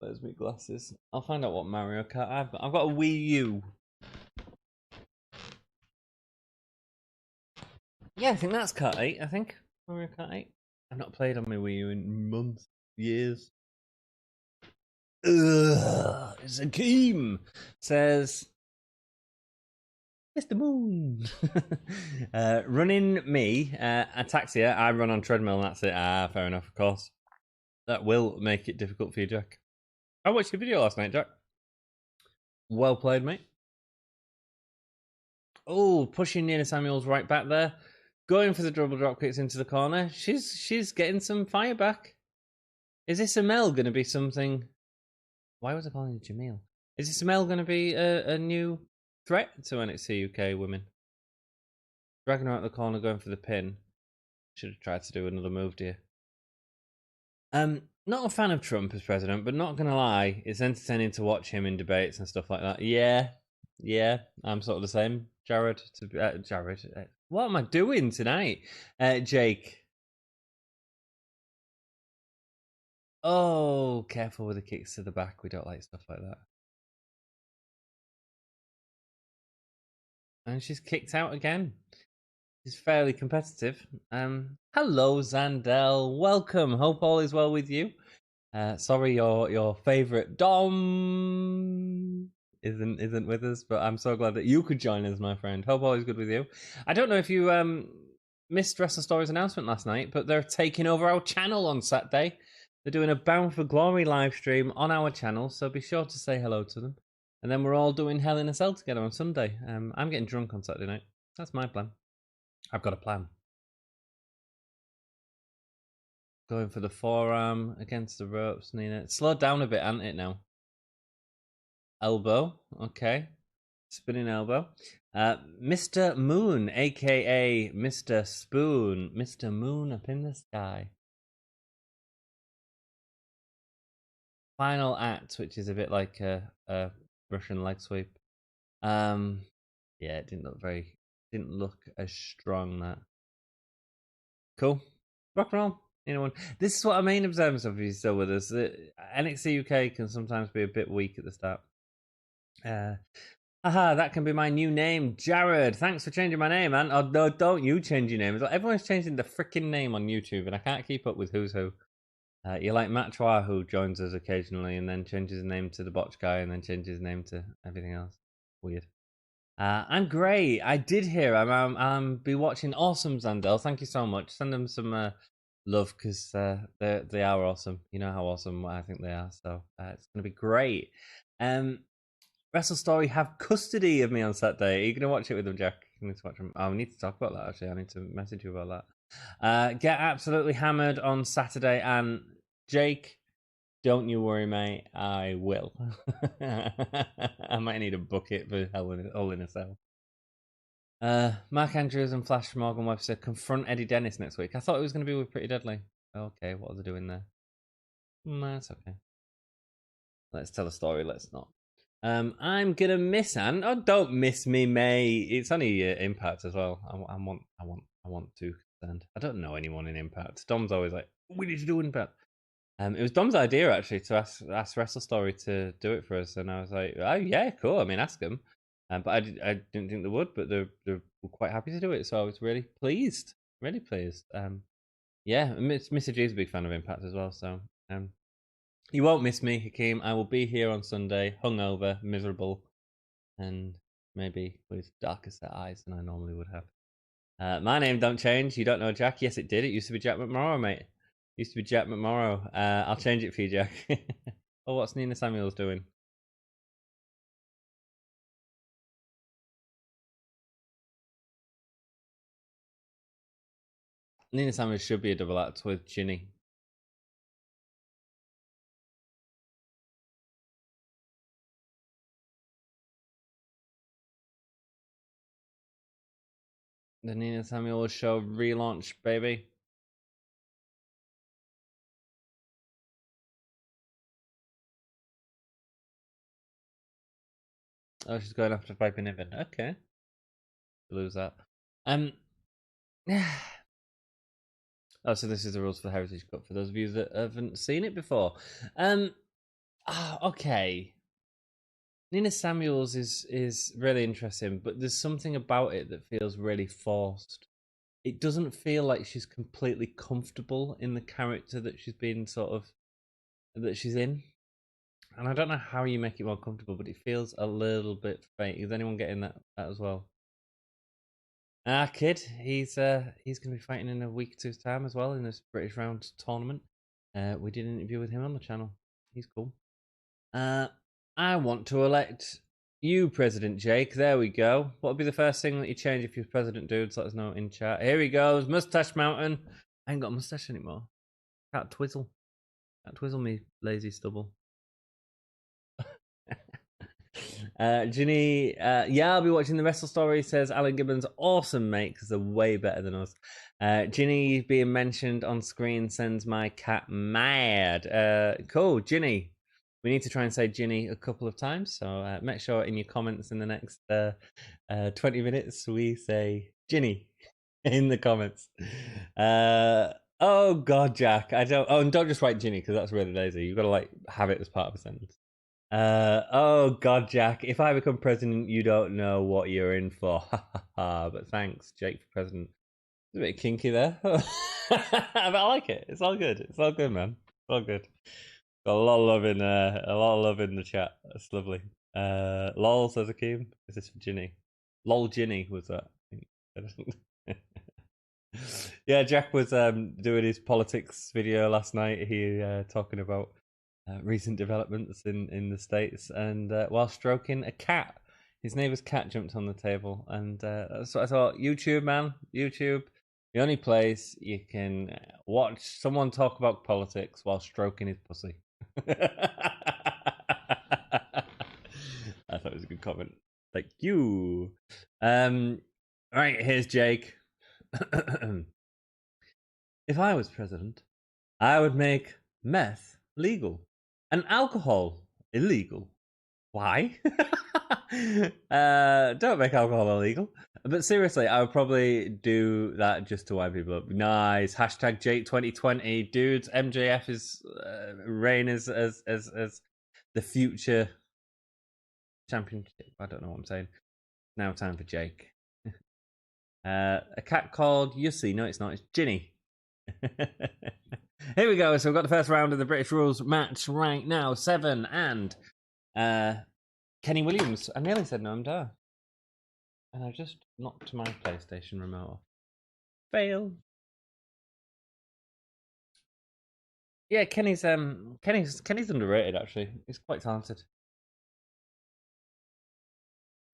There's my glasses. I'll find out what Mario Kart I've got. I've got a Wii U. Yeah, I think that's Kart 8, I think. Mario Kart 8. I've not played on my Wii U in months, years. Ugh, Zakeem says, Mr. Moon. Running me, Ataxia, I run on treadmill and that's it. Ah, fair enough, of course. That will make it difficult for you, Jack. I watched your video last night, Jack. Well played, mate. Oh, pushing Nina Samuels right back there. Going for the double drop kicks into the corner. She's getting some fire back. Is this Amel going to be something? Why was I calling it Jamil? Is this Amel going to be a new threat to NXT UK women? Dragging her out of the corner, going for the pin. Should have tried to do another move, dear. Not a fan of Trump as president, but not gonna lie, it's entertaining to watch him in debates and stuff like that. Yeah, I'm sort of the same. Jared, what am I doing tonight? Jake. Oh, careful with the kicks to the back. We don't like stuff like that. And she's kicked out again. She's fairly competitive. Hello, Zandel. Welcome. Hope all is well with you. Sorry, your favorite Dom isn't with us, but I'm so glad that you could join us, my friend. Hope all is good with you. I don't know if you missed Wrestle Stories announcement last night, but they're taking over our channel on Saturday. They're doing a Bound for Glory live stream on our channel, so be sure to say hello to them. And then we're all doing Hell in a Cell together on Sunday. I'm getting drunk on Saturday night. That's my plan. I've got a plan. Going for the forearm against the ropes, Nina. Slow down a bit, hasn't it now? Elbow, okay. Spinning elbow. Mr. Moon, aka Mr. Spoon. Mr. Moon up in the sky. Final act, which is a bit like a Russian leg sweep. Yeah, it didn't look as strong. That cool. Rock and roll. You know, this is what I mean. Observers of you still with us. NXT UK can sometimes be a bit weak at the start. That can be my new name, Jared. Thanks for changing my name, man. Oh, no, don't you change your name. Everyone's changing the freaking name on YouTube, and I can't keep up with who's who. You're like Matt Chua, who joins us occasionally and then changes his name to the Botch guy and then changes his name to everything else. Weird. I'm great. I did hear I'm be watching Awesome Zandel. Thank you so much. Send them some love because they are awesome. You know how awesome I think they are. So it's gonna be great. Wrestle Story have custody of me on Saturday. Are you gonna watch it with them, Jack? You need to watch them. Oh, we need to talk about that actually. I need to message you about that. Get absolutely hammered on Saturday, and Jake, don't you worry, mate. I will. I might need a bucket for Hell in a Cell. Mark Andrews and Flash Morgan Webster confront Eddie Dennis next week. I thought it was going to be with Pretty Deadly. Okay, what are they doing there? That's okay. Let's tell a story. Let's not. I'm gonna miss Anne. Oh, don't miss me, mate. It's only Impact as well. I want to stand. I don't know anyone in Impact. Dom's always like, we need to do Impact. It was Dom's idea actually to ask Wrestle Story to do it for us, and I was like, oh yeah, cool. I mean, ask them. But I didn't think they would, but they were quite happy to do it, so I was really pleased. Really pleased. Yeah, Mr. G's a big fan of Impact as well, so you won't miss me, Hakeem. I will be here on Sunday, hungover, miserable, and maybe with darker set eyes than I normally would have. My name don't change. You don't know Jack? Yes, it did. It used to be Jack McMorrow, mate. It used to be Jack McMorrow. I'll change it for you, Jack. Oh, what's Nina Samuels doing? Nina Samuels should be a double act with Ginny. The Nina Samuels show relaunch, baby. Oh, she's going after Viper Niven. Okay. Lose that. Oh, so this is the rules for the Heritage Cup for those of you that haven't seen it before. Okay. Nina Samuels is really interesting, but there's something about it that feels really forced. It doesn't feel like she's completely comfortable in the character that she's been that she's in. And I don't know how you make it more comfortable, but it feels a little bit fake. Is anyone getting that as well? Kid, he's gonna be fighting in a week or two's time as well in this British Round tournament. We did an interview with him on the channel. He's cool. I want to elect you President, Jake. There we go. What would be the first thing that you change if you're President, dudes? Let us know in chat. Here he goes, Mustache Mountain. I ain't got a mustache anymore. Can't twizzle. Can't twizzle me, lazy stubble. Ginny, yeah, I'll be watching the Wrestle Story, says Alan Gibbons. Awesome, mate, because they're way better than us. Ginny being mentioned on screen sends my cat mad. Cool, Ginny. We need to try and say Ginny a couple of times, so make sure in your comments in the next 20 minutes we say Ginny in the comments. Oh God, Jack, I don't. Oh, and don't just write Ginny because that's really lazy. You've got to like have it as part of a sentence. Oh God, Jack, if I become president, you don't know what you're in for. But thanks, Jake, for president. It's a bit kinky there, but I like it. It's all good. It's all good, man. It's all good. Got a lot of love in a lot of love in the chat. That's lovely. Lol says Akeem. Is this for Ginny? Lol Ginny was that? Yeah, Jack was doing his politics video last night. He talking about recent developments in the States, and while stroking a cat. His neighbour's cat jumped on the table, and that's what I thought. YouTube, man, YouTube, the only place you can watch someone talk about politics while stroking his pussy. I thought it was a good comment. Thank you. Right, here's Jake. If I was president, I would make meth legal and alcohol illegal. Why? Don't make alcohol illegal. But seriously, I would probably do that just to wind people up. Nice. Hashtag Jake 2020. Dudes, MJF is reign as the future championship. I don't know what I'm saying. Now time for Jake. A cat called Yussie. No, it's not. It's Ginny. Here we go. So we've got the first round of the British Rules match right now. 7 and Kenny Williams. I nearly said no, I'm done. And I just knocked my PlayStation remote off. Fail. Yeah, Kenny's underrated actually. He's quite talented.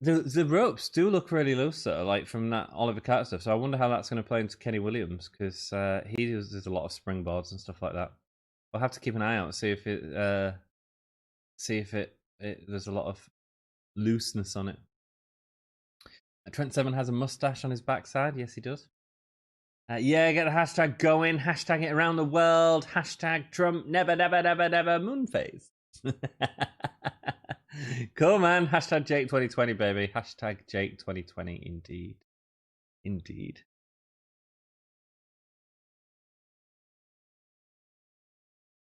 The ropes do look really loose though, like from that Oliver Cat stuff. So I wonder how that's going to play into Kenny Williams because he uses a lot of springboards and stuff like that. We'll have to keep an eye out, see if it there's a lot of looseness on it. Trent Seven has a mustache on his backside. Yes, he does. Yeah, get the hashtag going. Hashtag it around the world. Hashtag Trump never, never, never, never moonface. Cool, man. Hashtag Jake 2020, baby. Hashtag Jake 2020, indeed. Indeed.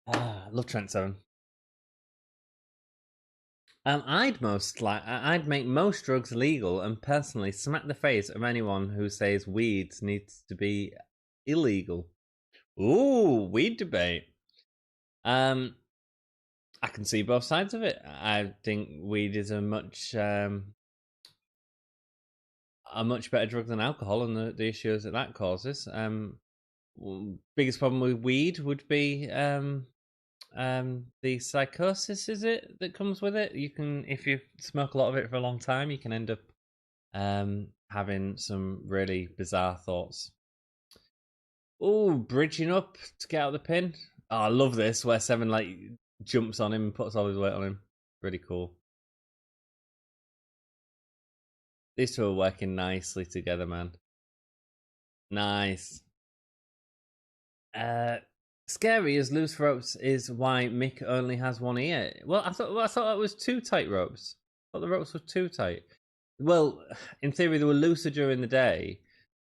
Love Trent Seven. I'd make most drugs legal and personally smack the face of anyone who says weed needs to be illegal. Ooh, weed debate. I can see both sides of it. I think weed is a much better drug than alcohol, and the issues that causes. Biggest problem with weed would be the psychosis, is it, that comes with it? You can, if you smoke a lot of it for a long time, you can end up having some really bizarre thoughts. Oh, bridging up to get out of the pin. Oh, I love this, where Seven like jumps on him and puts all his weight on him. Really cool. These two are working nicely together, man. Nice. Scary as loose ropes is why Mick only has one ear. Well, I thought that was too tight ropes. I thought the ropes were too tight. Well, in theory, they were looser during the day,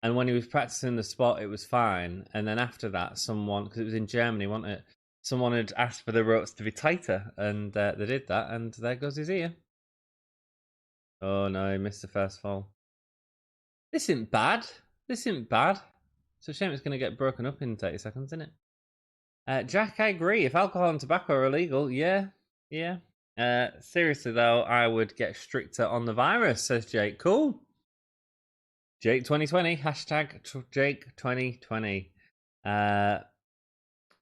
and when he was practicing the spot, it was fine. And then after that, someone, because it was in Germany, wasn't it? Someone had asked for the ropes to be tighter, and they did that, and there goes his ear. Oh no, he missed the first fall. This isn't bad. This isn't bad. It's a shame it's going to get broken up in 30 seconds, isn't it? Jack, I agree. If alcohol and tobacco are illegal, yeah. Seriously though, I would get stricter on the virus, says Jake. Cool. Jake 2020, hashtag Jake 2020.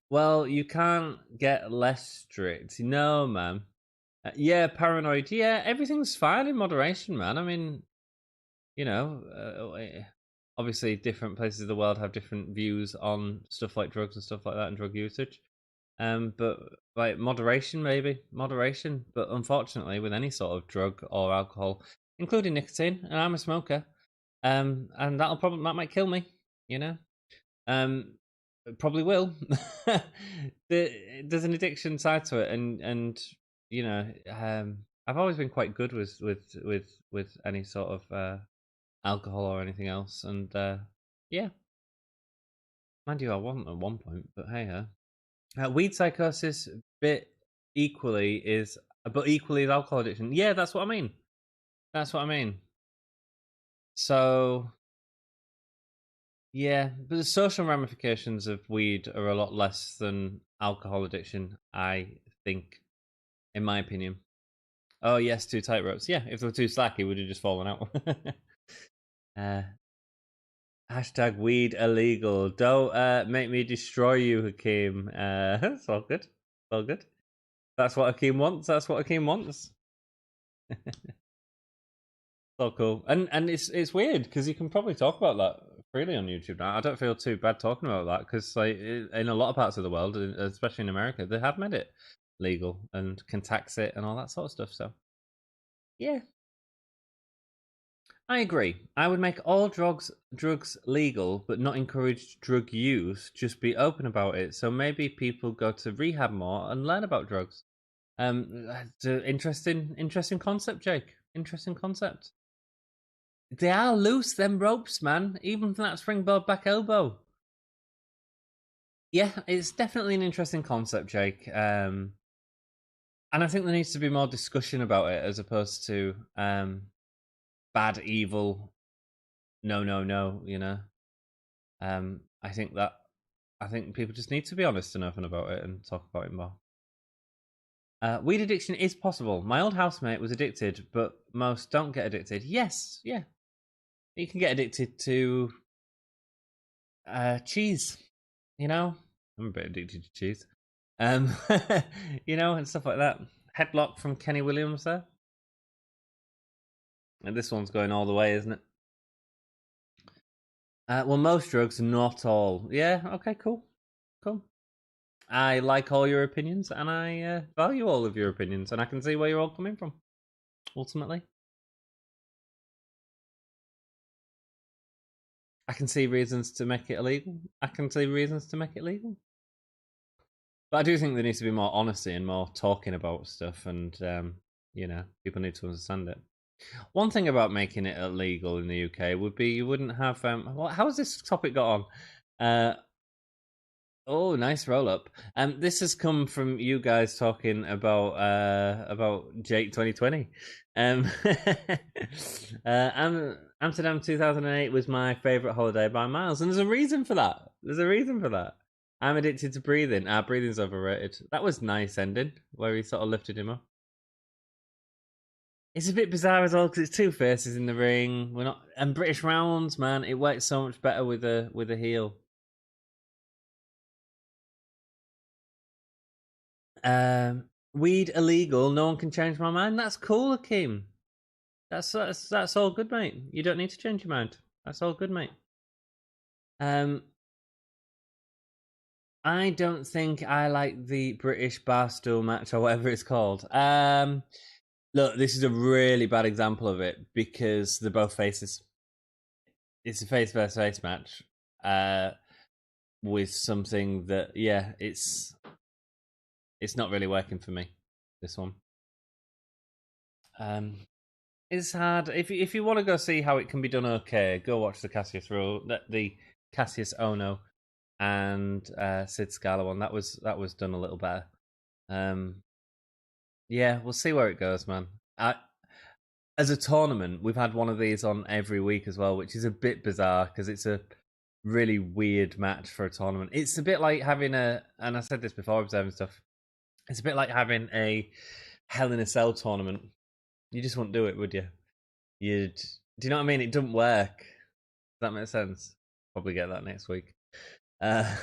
Well, you can't get less strict. No, man. Yeah, paranoid. Yeah, everything's fine in moderation, man. I mean, you know, obviously different places of the world have different views on stuff like drugs and stuff like that and drug usage. But like moderation, maybe moderation. But unfortunately, with any sort of drug or alcohol, including nicotine, and I'm a smoker, and that might kill me. You know, it probably will. There's an addiction side to it, and you know, I've always been quite good with any sort of alcohol or anything else, and yeah, mind you, I wasn't at one point, but hey, weed psychosis bit equally is, but equally is alcohol addiction. Yeah, that's what I mean. That's what I mean. So yeah, but the social ramifications of weed are a lot less than alcohol addiction, I think, in my opinion. Oh yes, two tight ropes. Yeah, if they were too slack, he would have just fallen out. uh, hashtag weed illegal. Don't make me destroy you, Hakeem. It's all good. It's all good. That's what Hakeem wants. That's what Hakeem wants. So cool, and it's weird because you can probably talk about that freely on YouTube now. I don't feel too bad talking about that because like in a lot of parts of the world, especially in America, they have made it legal and can tax it and all that sort of stuff. So yeah, I agree. I would make all drugs legal, but not encourage drug use. Just be open about it, so maybe people go to rehab more and learn about drugs. It's an interesting concept, Jake. Interesting concept. They are loose, them ropes, man. Even from that springboard back elbow. Yeah, it's definitely an interesting concept, Jake. And I think there needs to be more discussion about it as opposed to bad, evil, no, no, no. You know, I think people just need to be honest and open about it and talk about it more. Weed addiction is possible. My old housemate was addicted, but most don't get addicted. Yes, yeah, you can get addicted to cheese. You know, I'm a bit addicted to cheese. Um, you know, and stuff like that. Headlock from Kenny Williams there. And this one's going all the way, isn't it? Well, most drugs, not all. Yeah, okay, cool. Cool. I like all your opinions and I value all of your opinions and I can see where you're all coming from, ultimately. I can see reasons to make it illegal. I can see reasons to make it legal. But I do think there needs to be more honesty and more talking about stuff and, you know, people need to understand it. One thing about making it illegal in the UK would be you wouldn't have. How has this topic got on? Oh, nice roll up. This has come from you guys talking about Jake 2020. Amsterdam 2008 was my favorite holiday by miles, and there's a reason for that. There's a reason for that. I'm addicted to breathing. Breathing's overrated. That was nice ending where he sort of lifted him up. It's a bit bizarre as well because it's two faces in the ring. We're not, and British rounds, man, it works so much better with a heel. Weed illegal. No one can change my mind. That's cool, Akeem. That's all good, mate. You don't need to change your mind. That's all good, mate. I don't think I like the British Barstool match or whatever it's called. Look, this is a really bad example of it because they're both faces. It's a face versus face match. With something that, yeah, it's not really working for me. This one. It's hard. If you want to go see how it can be done, okay, go watch the Cassius Ono and Sid Scala one. That was done a little better. Yeah, we'll see where it goes, man. As a tournament, we've had one of these on every week as well, which is a bit bizarre because it's a really weird match for a tournament. It's a bit like having and I said this before observing stuff. It's a bit like having a Hell in a Cell tournament. You just wouldn't do it, would you? Do you know what I mean? It doesn't work. Does that make sense? Probably get that next week. Uh,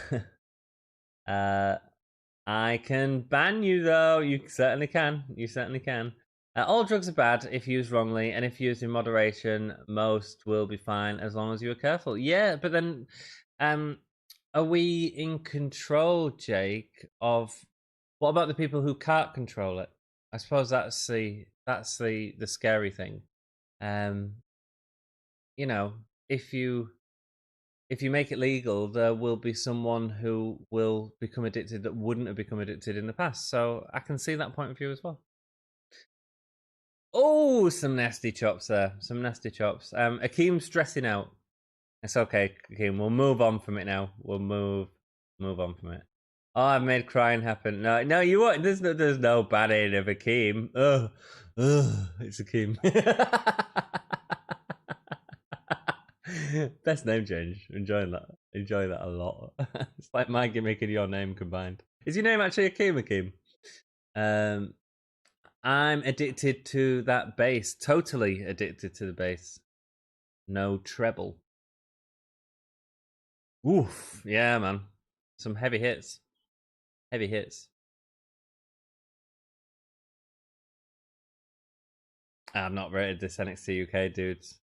I can ban you though. You certainly can. You certainly can. All drugs are bad if used wrongly, and if used in moderation, most will be fine as long as you are careful. Yeah, but then, are we in control, Jake, of what about the people who can't control it? I suppose that's the scary thing. Um, you know, if you if you make it legal, there will be someone who will become addicted that wouldn't have become addicted in the past. So I can see that point of view as well. Oh, some nasty chops there. Some nasty chops. Akeem's stressing out. It's okay, Akeem. We'll move on from it now. We'll move on from it. Oh, I've made crying happen. No, no, you what? There's no bad end of Akeem. It's Akeem. Best name change. Enjoying that. Enjoy that a lot. It's like my gimmick and your name combined. Is your name actually Akeem Akeem? I'm addicted to that bass. Totally addicted to the bass. No treble. Oof. Yeah, man. Some heavy hits. Heavy hits. I've not rated this NXT UK, dudes.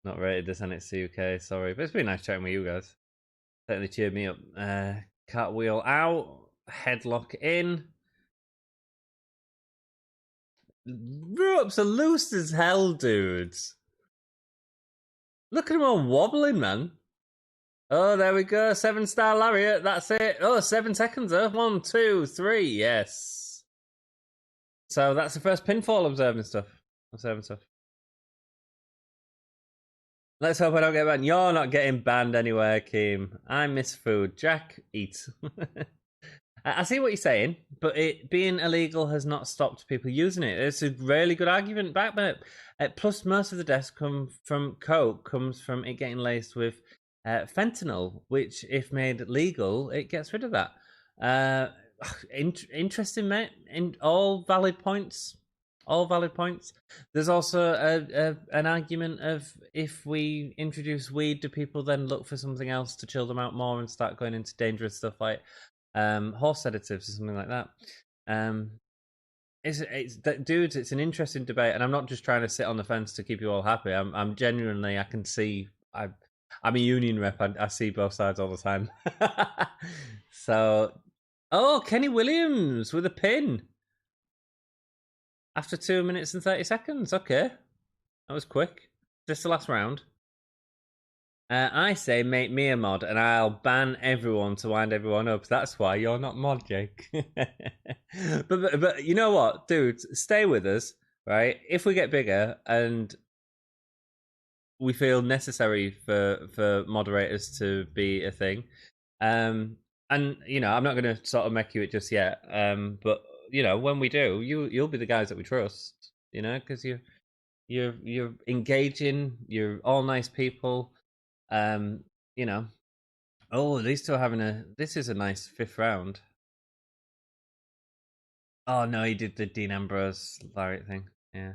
Not rated this NXT UK, sorry. But it's been nice chatting with you guys. Certainly cheered me up. Cartwheel out. Headlock in. Ropes are loose as hell, dudes. Look at them all wobbling, man. Oh, there we go. 7-star lariat. That's it. Oh, 7 seconds. 1, 2, 3. Yes. So that's the first pinfall. Observing stuff. Let's hope I don't get banned. You're not getting banned anywhere, Keem. I miss food. Jack, eat. I see what you're saying, but it being illegal has not stopped people using it. It's a really good argument back there. Plus, most of the deaths come from coke, comes from it getting laced with fentanyl, which, if made legal, it gets rid of that. Interesting, mate. In all valid points. All valid points. There's also an argument of if we introduce weed, do people then look for something else to chill them out more and start going into dangerous stuff like horse sedatives or something like that? Dudes, it's an interesting debate, and I'm not just trying to sit on the fence to keep you all happy. I'm genuinely, I can see, I'm a union rep. I see both sides all the time. So, oh, Kenny Williams with a pin. After 2 minutes and 30 seconds. Okay. That was quick. Just the last round. I say make me a mod and I'll ban everyone to wind everyone up. That's why you're not mod, Jake. but you know what, dude? Stay with us, right? If we get bigger and we feel necessary for moderators to be a thing, and you know, I'm not going to sort of make you it just yet. But you know, when we do, you'll be the guys that we trust. You know, because you're engaging. You're all nice people. You know. Oh, these two are having a. This is a nice fifth round. Oh no, he did the Dean Ambrose lariat thing. Yeah.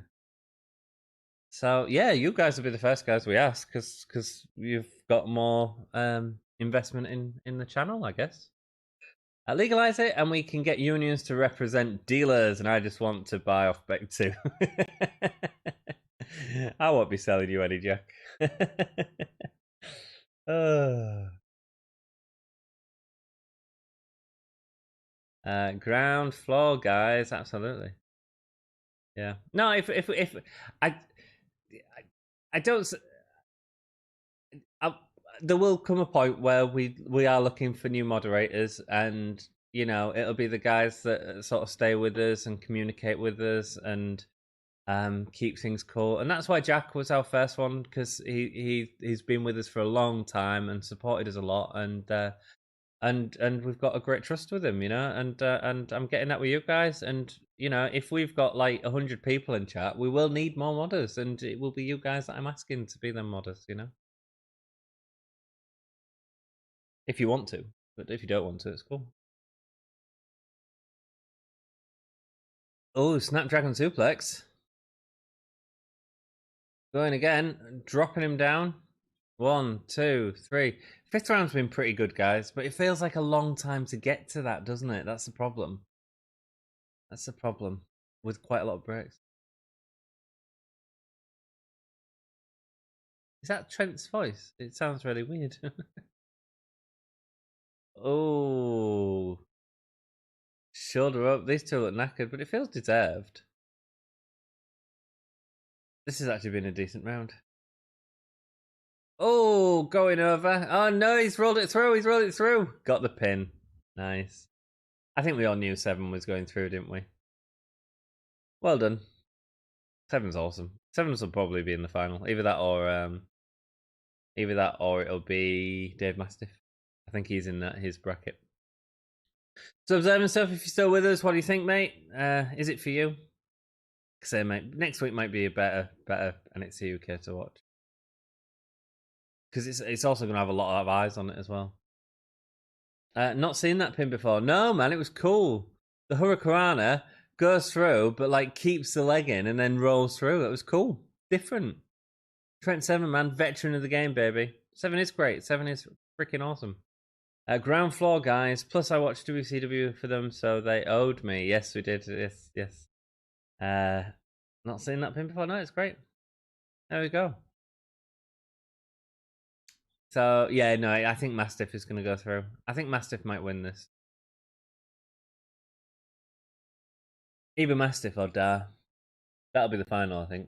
So yeah, you guys will be the first guys we ask because you've got more investment in the channel, I guess. Legalize it, and we can get unions to represent dealers. And I just want to buy off Beck too. I won't be selling you any, Jack. Ground floor, guys. Absolutely. Yeah. No, if I I don't. I, there will come a point where we are looking for new moderators, and you know it'll be the guys that sort of stay with us and communicate with us and keep things cool. And that's why Jack was our first one, because he's been with us for a long time and supported us a lot, and we've got a great trust with him, you know. And I'm getting that with you guys. And you know, if we've got like 100 people in chat, we will need more modders, and it will be you guys that I'm asking to be them modders, you know. If you want to, but if you don't want to, it's cool. Oh, Snapdragon suplex. Going again, dropping him down. 1, 2, 3. Fifth round's been pretty good, guys, but it feels like a long time to get to that, doesn't it? That's the problem. That's the problem with quite a lot of breaks. Is that Trent's voice? It sounds really weird. Shoulder up. These two look knackered, but it feels deserved. This has actually been a decent round. Oh, going over. Oh no, he's rolled it through. He's rolled it through. Got the pin. Nice. I think we all knew 7 was going through, didn't we? Well done. 7's awesome. 7's will probably be in the final. Either that or it'll be Dave Mastiff. I think he's in his bracket. So observing stuff, if you're still with us, what do you think, mate? Is it for you? Say, mate, next week might be a better NXT UK to watch. Because it's also going to have a lot of eyes on it as well. Not seen that pin before. No, man, it was cool. The Hurricanrana goes through, but like keeps the leg in and then rolls through. It was cool. Different. Trent Seven, man, veteran of the game, baby. 7 is great. 7 is freaking awesome. Ground floor, guys. Plus, I watched WCW for them, so they owed me. Yes, we did. Yes. Not seen that pin before. No, it's great. There we go. So, yeah, no, I think Mastiff is going to go through. I think Mastiff might win this. Either Mastiff or Dar. That'll be the final, I think.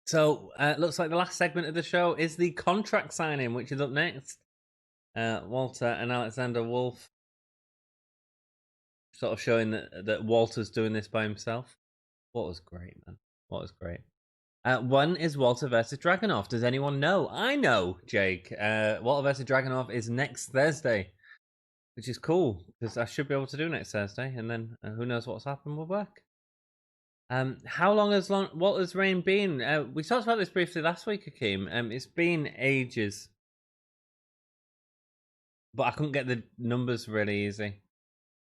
So, looks like the last segment of the show is the contract signing, which is up next. Walter and Alexander Wolf sort of showing that Walter's doing this by himself. What was great, man. What was great. One is Walter versus Dragunov. Does anyone know? I know, Jake. Walter versus Dragunov is next Thursday, which is cool because I should be able to do next Thursday, and then who knows what's happened with work. How long has Walter's reign been? We talked about this briefly last week, Akeem. It's been ages, but I couldn't get the numbers really easy.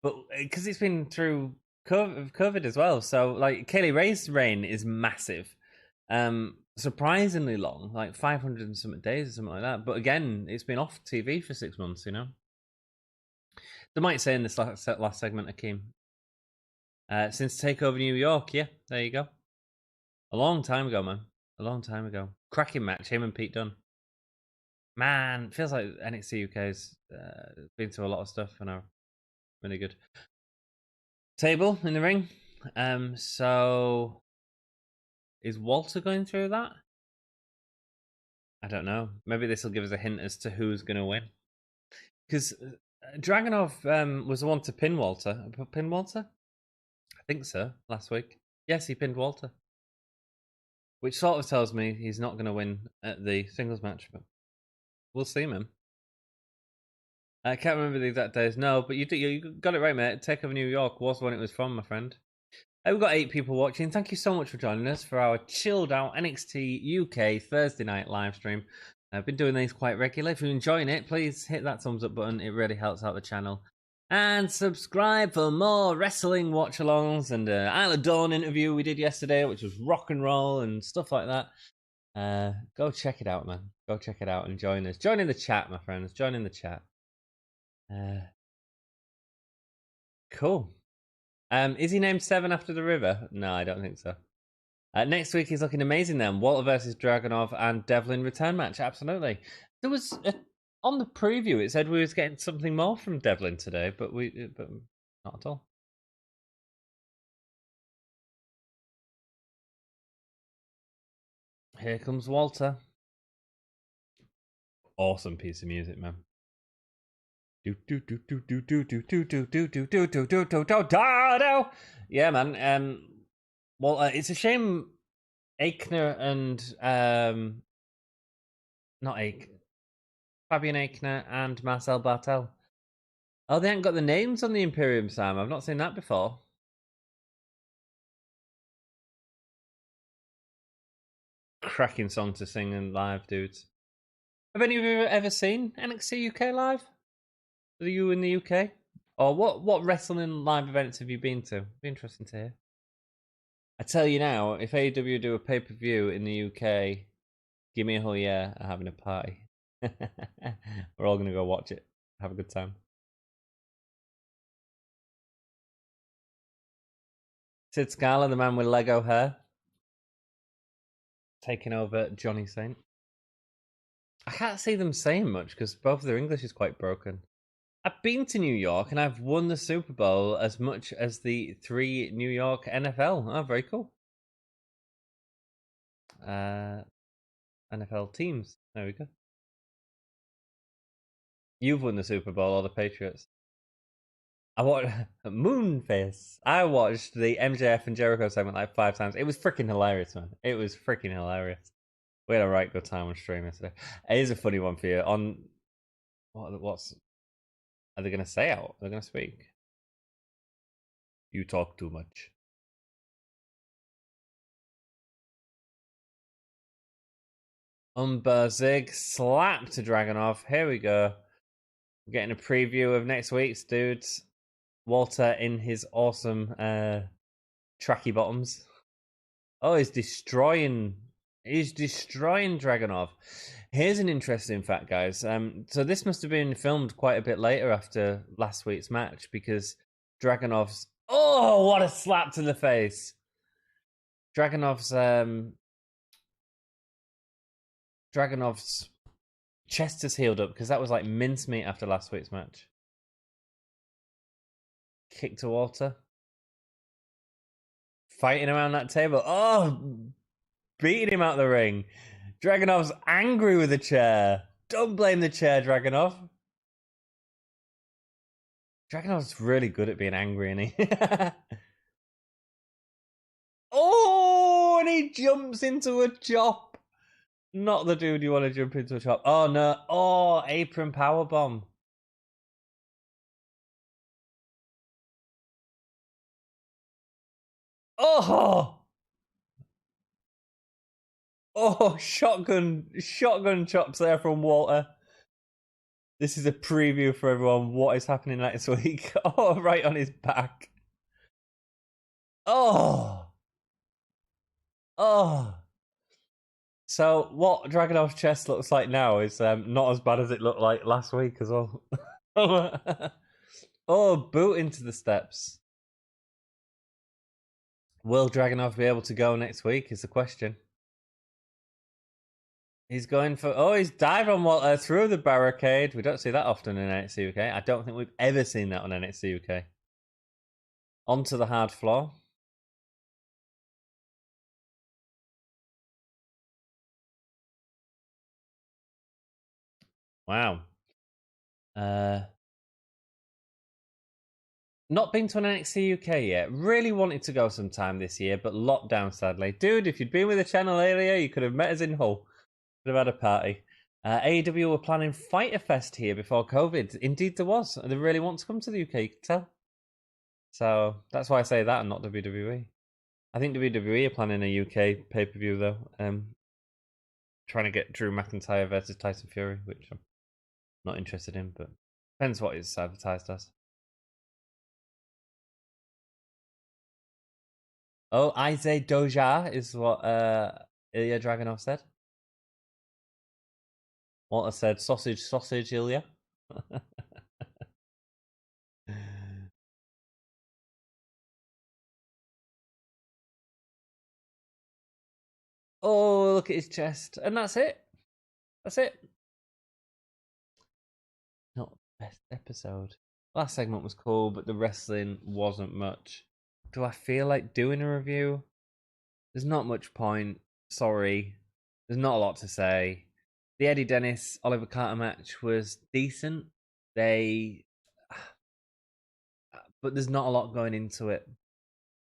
But because it's been through COVID as well, so like Kaylee Ray's reign is massive. Surprisingly long, like 500 and something days or something like that. But again, it's been off TV for 6 months, you know. They might say in this last segment, Akeem, since Takeover New York, yeah, there you go. A long time ago, man. A long time ago. Cracking match, him and Pete Dunne. Man, feels like NXT UK's been through a lot of stuff and are really good. Table in the ring. So is Walter going through that? I don't know. Maybe this will give us a hint as to who's going to win. Because Dragunov was the one to pin Walter. Pin Walter? I think so, last week. Yes, he pinned Walter. Which sort of tells me he's not going to win at the singles match, but we'll see, man. I can't remember the exact days. No, but you got it right, mate. Takeover New York was when it was from, my friend. We've got 8 people watching. Thank you so much for joining us for our chilled out NXT UK Thursday night live stream. I've been doing these quite regularly. If you're enjoying it, please hit that thumbs up button. It really helps out the channel. And subscribe for more wrestling watch-alongs and Isla Dawn interview we did yesterday, which was rock and roll and stuff like that. Go check it out, man. Go check it out and join us. Join in the chat, my friends. Join in the chat. Cool. Is he named 7 after the river? No, I don't think so. Next week is looking amazing then. Walter versus Dragunov and Devlin return match. Absolutely. There was on the preview it said we was getting something more from Devlin today, but not at all. Here comes Walter. Awesome piece of music, man. Yeah, man. Well, it's a shame Aikner and not Fabian Aikner and Marcel Bartel. Oh, they haven't got the names on the Imperium, Sam. I've not seen that before. Cracking song to sing in live, dudes. Have any of you ever seen NXT UK live? Are you in the UK? Or what wrestling live events have you been to? Be interesting to hear. I tell you now, if AEW do a pay-per-view in the UK, Gimme a whole year are having a party. We're all going to go watch it. Have a good time. Sid Scala, the man with Lego hair, taking over Johnny Saint. I can't see them saying much because both of their English is quite broken. I've been to New York and I've won the Super Bowl as much as the 3 New York NFL. Oh, very cool. NFL teams. There we go. You've won the Super Bowl or the Patriots? I watched Moonface. I watched the MJF and Jericho segment like 5 times. It was freaking hilarious, man. It was freaking hilarious. We had a right good time on stream yesterday. It is a funny one for you. On what's are they going to say out? They're going to speak. You talk too much. Zig slap to Dragonov. Here we go. We're getting a preview of next week's dudes. Walter in his awesome tracky bottoms. Oh, he's destroying Dragonov. Here's an interesting fact, guys. So this must have been filmed quite a bit later after last week's match because Dragonov's what a slap to the face. Dragonov's chest is healed up because that was like mincemeat after last week's match. Kick to Walter. Fighting around that table. Beating him out the ring. Dragonov's angry with the chair. Don't blame the chair, Dragonov. Dragonov's really good at being angry, isn't he? And he jumps into a chop. Not the dude you want to jump into a chop. Oh, no. Oh, apron powerbomb. Oh! Oh, shotgun chops there from Walter. This is a preview for everyone. What is happening next week? Oh, right on his back. Oh. So what Dragonov's chest looks like now is not as bad as it looked like last week as well. Boot into the steps. Will Dragonov be able to go next week is the question. He's going for... he's dived on Walter through the barricade. We don't see that often in NXT UK. I don't think we've ever seen that on NXT UK. Onto the hard floor. Wow. Not been to an NXT UK yet. Really wanted to go sometime this year, but lockdown sadly. Dude, if you'd been with the channel earlier, you could have met us in Hull. Could have had a party. AEW were planning Fighter Fest here before COVID. Indeed, there was. They really want to come to the UK, you can tell. So that's why I say that and not WWE. I think WWE are planning a UK pay per view though. Trying to get Drew McIntyre versus Tyson Fury, which I'm not interested in, but depends what it's advertised as. Oh, Iive Doja is what Ilya Dragunov said. Walter said, sausage, Ilya. Oh, look at his chest. And that's it. That's it. Not the best episode. Last segment was cool, but the wrestling wasn't much. Do I feel like doing a review? There's not much point. Sorry. There's not a lot to say. The Eddie Dennis Oliver Carter match was decent. But there's not a lot going into it.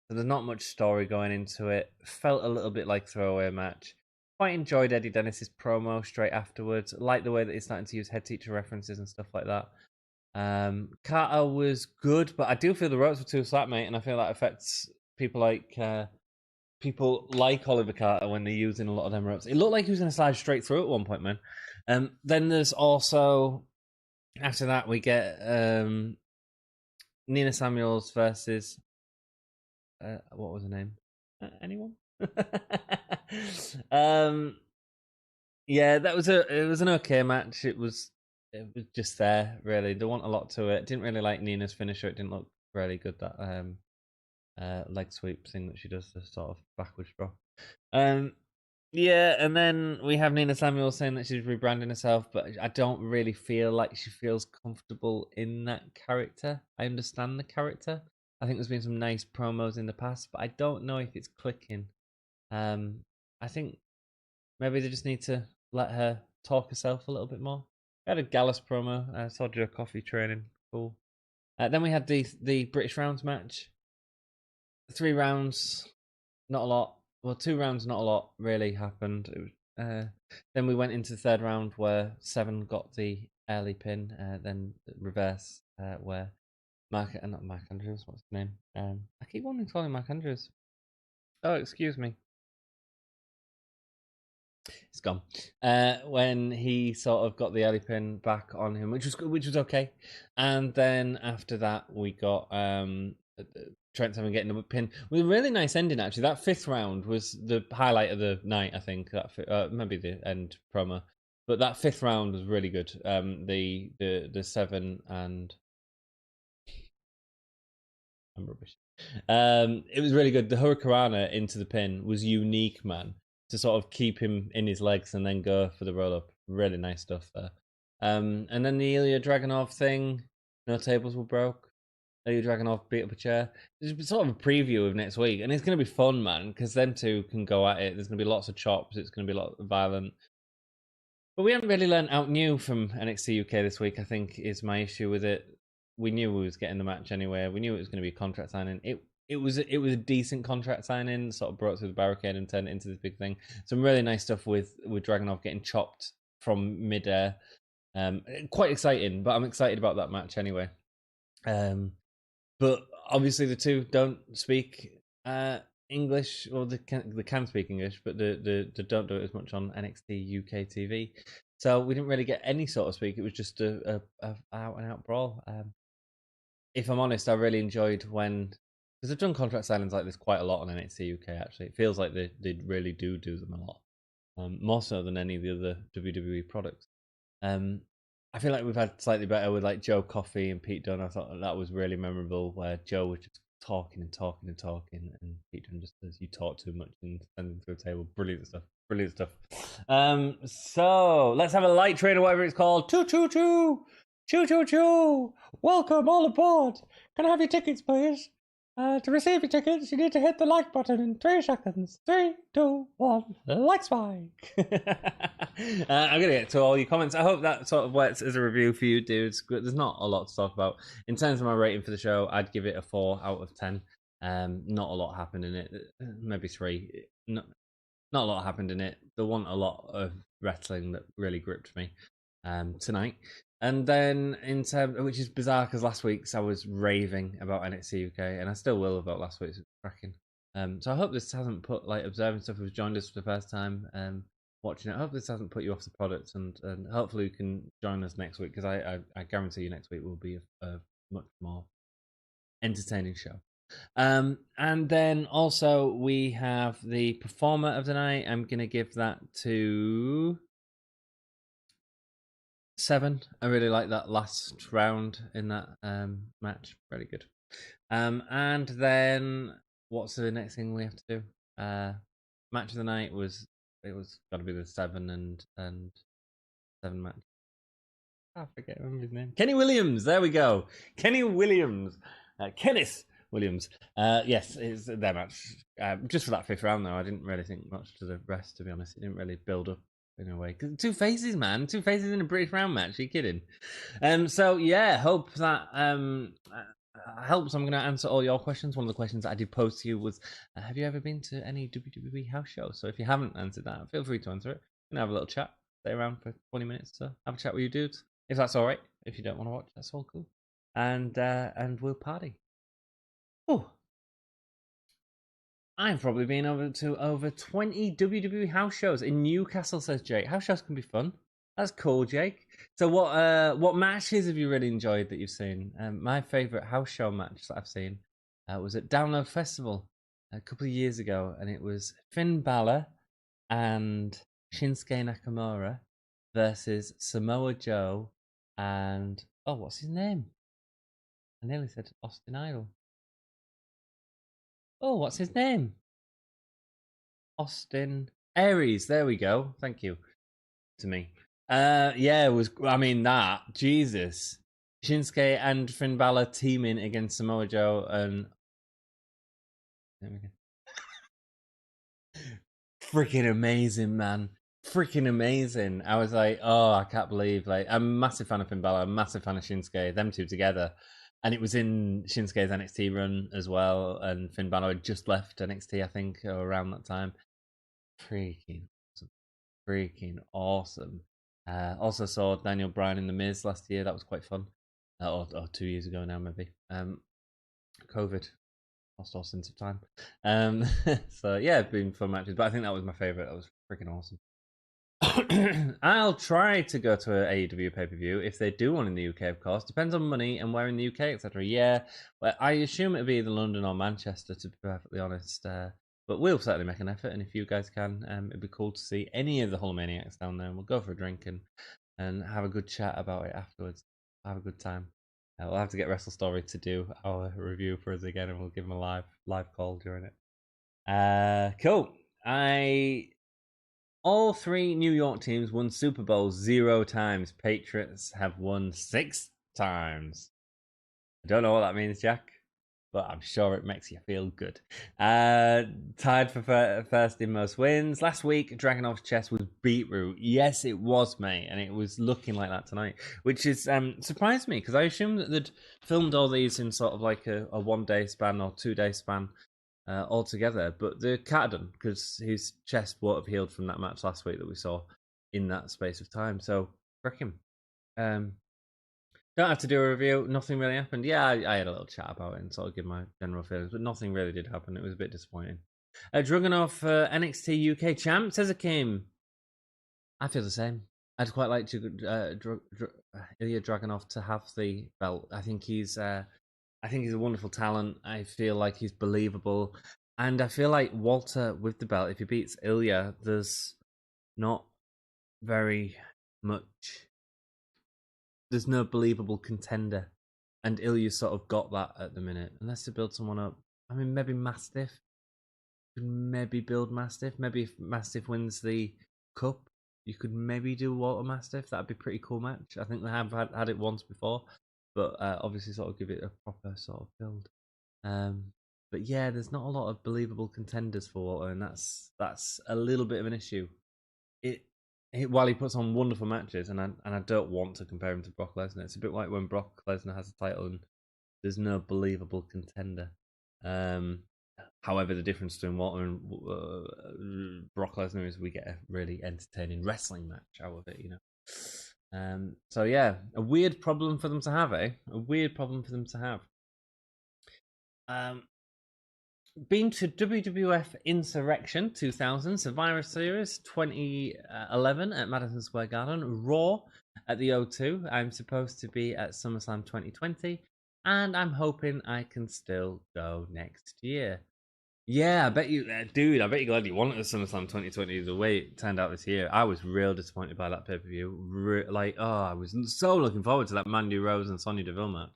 So there's not much story going into it. Felt a little bit like throwaway match. Quite enjoyed Eddie Dennis's promo straight afterwards. Like the way that he's starting to use head teacher references and stuff like that. Carter was good, but I do feel the ropes were too slack, mate, and I feel that affects people like Oliver Carter when they're using a lot of them ropes. It looked like he was going to slide straight through at one point, man. Then there's also after that we get Nina Samuels versus what was her name? Anyone? Yeah, it was an okay match. It was just there, really. There wasn't a lot to it. Didn't really like Nina's finisher. It didn't look really good, that leg sweep thing that she does, the sort of backwards drop. Yeah, and then we have Nina Samuel saying that she's rebranding herself, but I don't really feel like she feels comfortable in that character. I understand the character. I think there's been some nice promos in the past, but I don't know if it's clicking. Um, I think maybe they just need to let her talk herself a little bit more. We had a Gallus promo. I saw Joe Coffey training. Cool. Then we had the British rounds match. 3 rounds, not a lot. Well, 2 rounds, not a lot really happened. It was, then we went into the third round where Seven got the early pin. Then the reverse where not Mark Andrews. What's his name? I keep wanting to call him Mark Andrews. Oh, excuse me. It's gone. When he sort of got the early pin back on him, which was okay. And then after that, we got Trent Seven getting the pin with a really nice ending. Actually, that fifth round was the highlight of the night. I think that maybe the end promo, but that fifth round was really good. The Seven and I'm rubbish. It was really good. The Hurricanrana into the pin was unique, man. To sort of keep him in his legs and then go for the roll up. Really nice stuff there. And then the Ilya Dragunov thing. No tables were broke. Ilya Dragunov beat up a chair. It's sort of a preview of next week, and it's going to be fun, man, because them two can go at it. There's going to be lots of chops. It's going to be a lot of violent. But we haven't really learned out new from NXT UK this week, I think, is my issue with it. We knew we was getting the match anyway. We knew it was going to be a contract signing. It was a decent contract signing, sort of broke through the barricade and turned it into this big thing. Some really nice stuff with Dragunov getting chopped from midair. Quite exciting, but I'm excited about that match anyway. But obviously the two don't speak English, or they can speak English, but they don't do it as much on NXT UK TV. So we didn't really get any sort of speak. It was just a out and out brawl. If I'm honest, I really enjoyed when, because they've done contract signings like this quite a lot on NXT UK. Actually, it feels like they really do them a lot, more so than any of the other WWE products. Um, I feel like we've had slightly better with like Joe Coffey and Pete Dunne. I thought that was really memorable, where Joe was just talking and talking and talking, and Pete Dunne just says, "You talk too much," and sends him to a table. Brilliant stuff. Brilliant stuff. So let's have a light train or whatever it's called. Choo choo choo, choo choo choo. Welcome all aboard. Can I have your tickets, please? To receive your tickets, you need to hit the like button in 3 seconds. 3, 2, 1, like spike. I'm going to get to all your comments. I hope that sort of works as a review for you, dudes. There's not a lot to talk about. In terms of my rating for the show, I'd give it a 4 out of 10. Not a lot happened in it. Maybe 3. Not a lot happened in it. There wasn't a lot of wrestling that really gripped me tonight. And then in terms, which is bizarre because last week's I was raving about NXT UK, and I still will about last week's cracking. So I hope this hasn't put, like, observing stuff who's joined us for the first time watching it. I hope this hasn't put you off the product, and hopefully you can join us next week, because I guarantee you next week will be a much more entertaining show. And then also we have the performer of the night. I'm gonna give that to 7. I really like that last round in that match. Very good. And then what's the next thing we have to do? Match of the night was got to be the 7 and 7 match. I forget remember his name. Kenny Williams. There we go. Kenny Williams. Kenneth Williams. Yes, it's their match. Just for that 5th round, though, I didn't really think much to the rest, to be honest. It didn't really build up in a way. 'Cause 2 faces, man. 2 faces in a British round match. Are you kidding? So, yeah, hope that helps. I'm going to answer all your questions. One of the questions that I did post to you was, have you ever been to any WWE house shows? So if you haven't answered that, feel free to answer it. We're going to have a little chat. Stay around for 20 minutes to have a chat with you dudes. If that's all right. If you don't want to watch, that's all cool. And we'll party. Oh, I've probably been over 20 WWE house shows in Newcastle, says Jake. House shows can be fun. That's cool, Jake. So what matches have you really enjoyed that you've seen? My favourite house show match that I've seen was at Download Festival a couple of years ago, and it was Finn Balor and Shinsuke Nakamura versus Samoa Joe and, oh, what's his name? I nearly said Austin Idol. Oh, what's his name? Austin Aries, there we go. Thank you to me. Yeah, it was. I mean, that Jesus, Shinsuke and Finn Balor teaming against Samoa Joe and freaking amazing, man. Freaking amazing. I was like, oh, I can't believe. Like, I'm a massive fan of Finn Balor. I'm a massive fan of Shinsuke. Them two together, and it was in Shinsuke's NXT run as well. And Finn Balor had just left NXT, I think, around that time. Freaking awesome. Freaking awesome. Also saw Daniel Bryan in The Miz last year. That was quite fun. Or 2 years ago now, maybe. COVID. Lost all sense of time. So yeah, it's been fun matches. But I think that was my favourite. That was freaking awesome. I'll try to go to an AEW pay-per-view if they do one in the UK, of course. Depends on money and where in the UK, etc. Yeah, well, I assume it'll be either London or Manchester, to be perfectly honest. But we'll certainly make an effort, and if you guys can, it'd be cool to see any of the Hulkamaniacs down there. And we'll go for a drink and have a good chat about it afterwards. Have a good time. We'll have to get Wrestle Story to do our review for us again, and we'll give them a live call during it. Cool. All three New York teams won Super Bowls 0 times. Patriots have won 6 times. I don't know what that means, Jack, but I'm sure it makes you feel good. Tied for first in most wins. Last week, Dragunov's chest was beetroot. Yes, it was, mate, and it was looking like that tonight, which is surprised me because I assumed that they'd filmed all these in sort of like a 1-day span or 2-day span altogether, but the cat done because his chest won't have healed from that match last week that we saw in that space of time. So, frick him. Don't have to do a review. Nothing really happened. Yeah, I had a little chat about it and sort of give my general feelings, but nothing really did happen. It was a bit disappointing. Dragunov, NXT UK champ, says it came. I feel the same. I'd quite like to Ilya Dragunov to have the belt. I think he's a wonderful talent. I feel like he's believable, and I feel like Walter with the belt, if he beats Ilya, there's not very much. There's no believable contender, and Ilya sort of got that at the minute. Unless they build someone up, I mean, maybe Mastiff. Could maybe build Mastiff. Maybe if Mastiff wins the cup, you could maybe do Walter Mastiff. That'd be a pretty cool match. I think they have had it once before, but obviously sort of give it a proper sort of build. But yeah, there's not a lot of believable contenders for Walter, and that's a little bit of an issue. While he puts on wonderful matches, and I don't want to compare him to Brock Lesnar. It's a bit like when Brock Lesnar has a title and there's no believable contender. However, the difference between Walter and Brock Lesnar is we get a really entertaining wrestling match out of it, you know. So yeah, a weird problem for them to have, eh? A weird problem for them to have. Been to WWF Insurrection 2000, Survivor Series 2011 at Madison Square Garden, Raw at the O2. I'm supposed to be at SummerSlam 2020, and I'm hoping I can still go next year. Yeah, I bet you, dude. I bet you're glad you wanted a SummerSlam 2020 the way it turned out this year. I was real disappointed by that pay-per-view. I was so looking forward to that Mandy Rose and Sonya Deville match.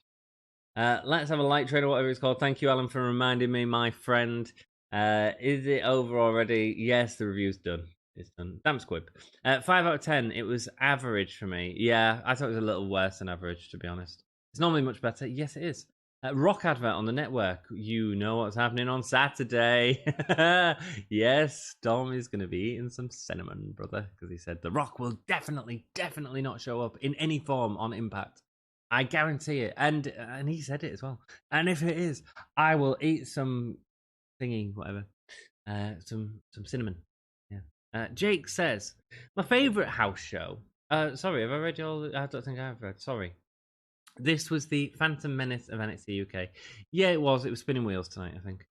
Let's have a light trade or whatever it's called. Thank you, Alan, for reminding me, my friend. Is it over already? Yes, the review's done. It's done. Damn squib. 5 out of 10. It was average for me. Yeah, I thought it was a little worse than average, to be honest. It's normally much better. Yes, it is. Rock advert on the network. You know what's happening on Saturday. Yes, Dom is going to be eating some cinnamon, brother, because he said The Rock will definitely not show up in any form on Impact. I guarantee it. And he said it as well. And if it is, I will eat some thingy, whatever. Some cinnamon. Yeah. Jake says, my favourite house show. Sorry, have I read all? I don't think I have read. Sorry. This was the Phantom Menace of NXT UK. Yeah, it was. It was spinning wheels tonight, I think.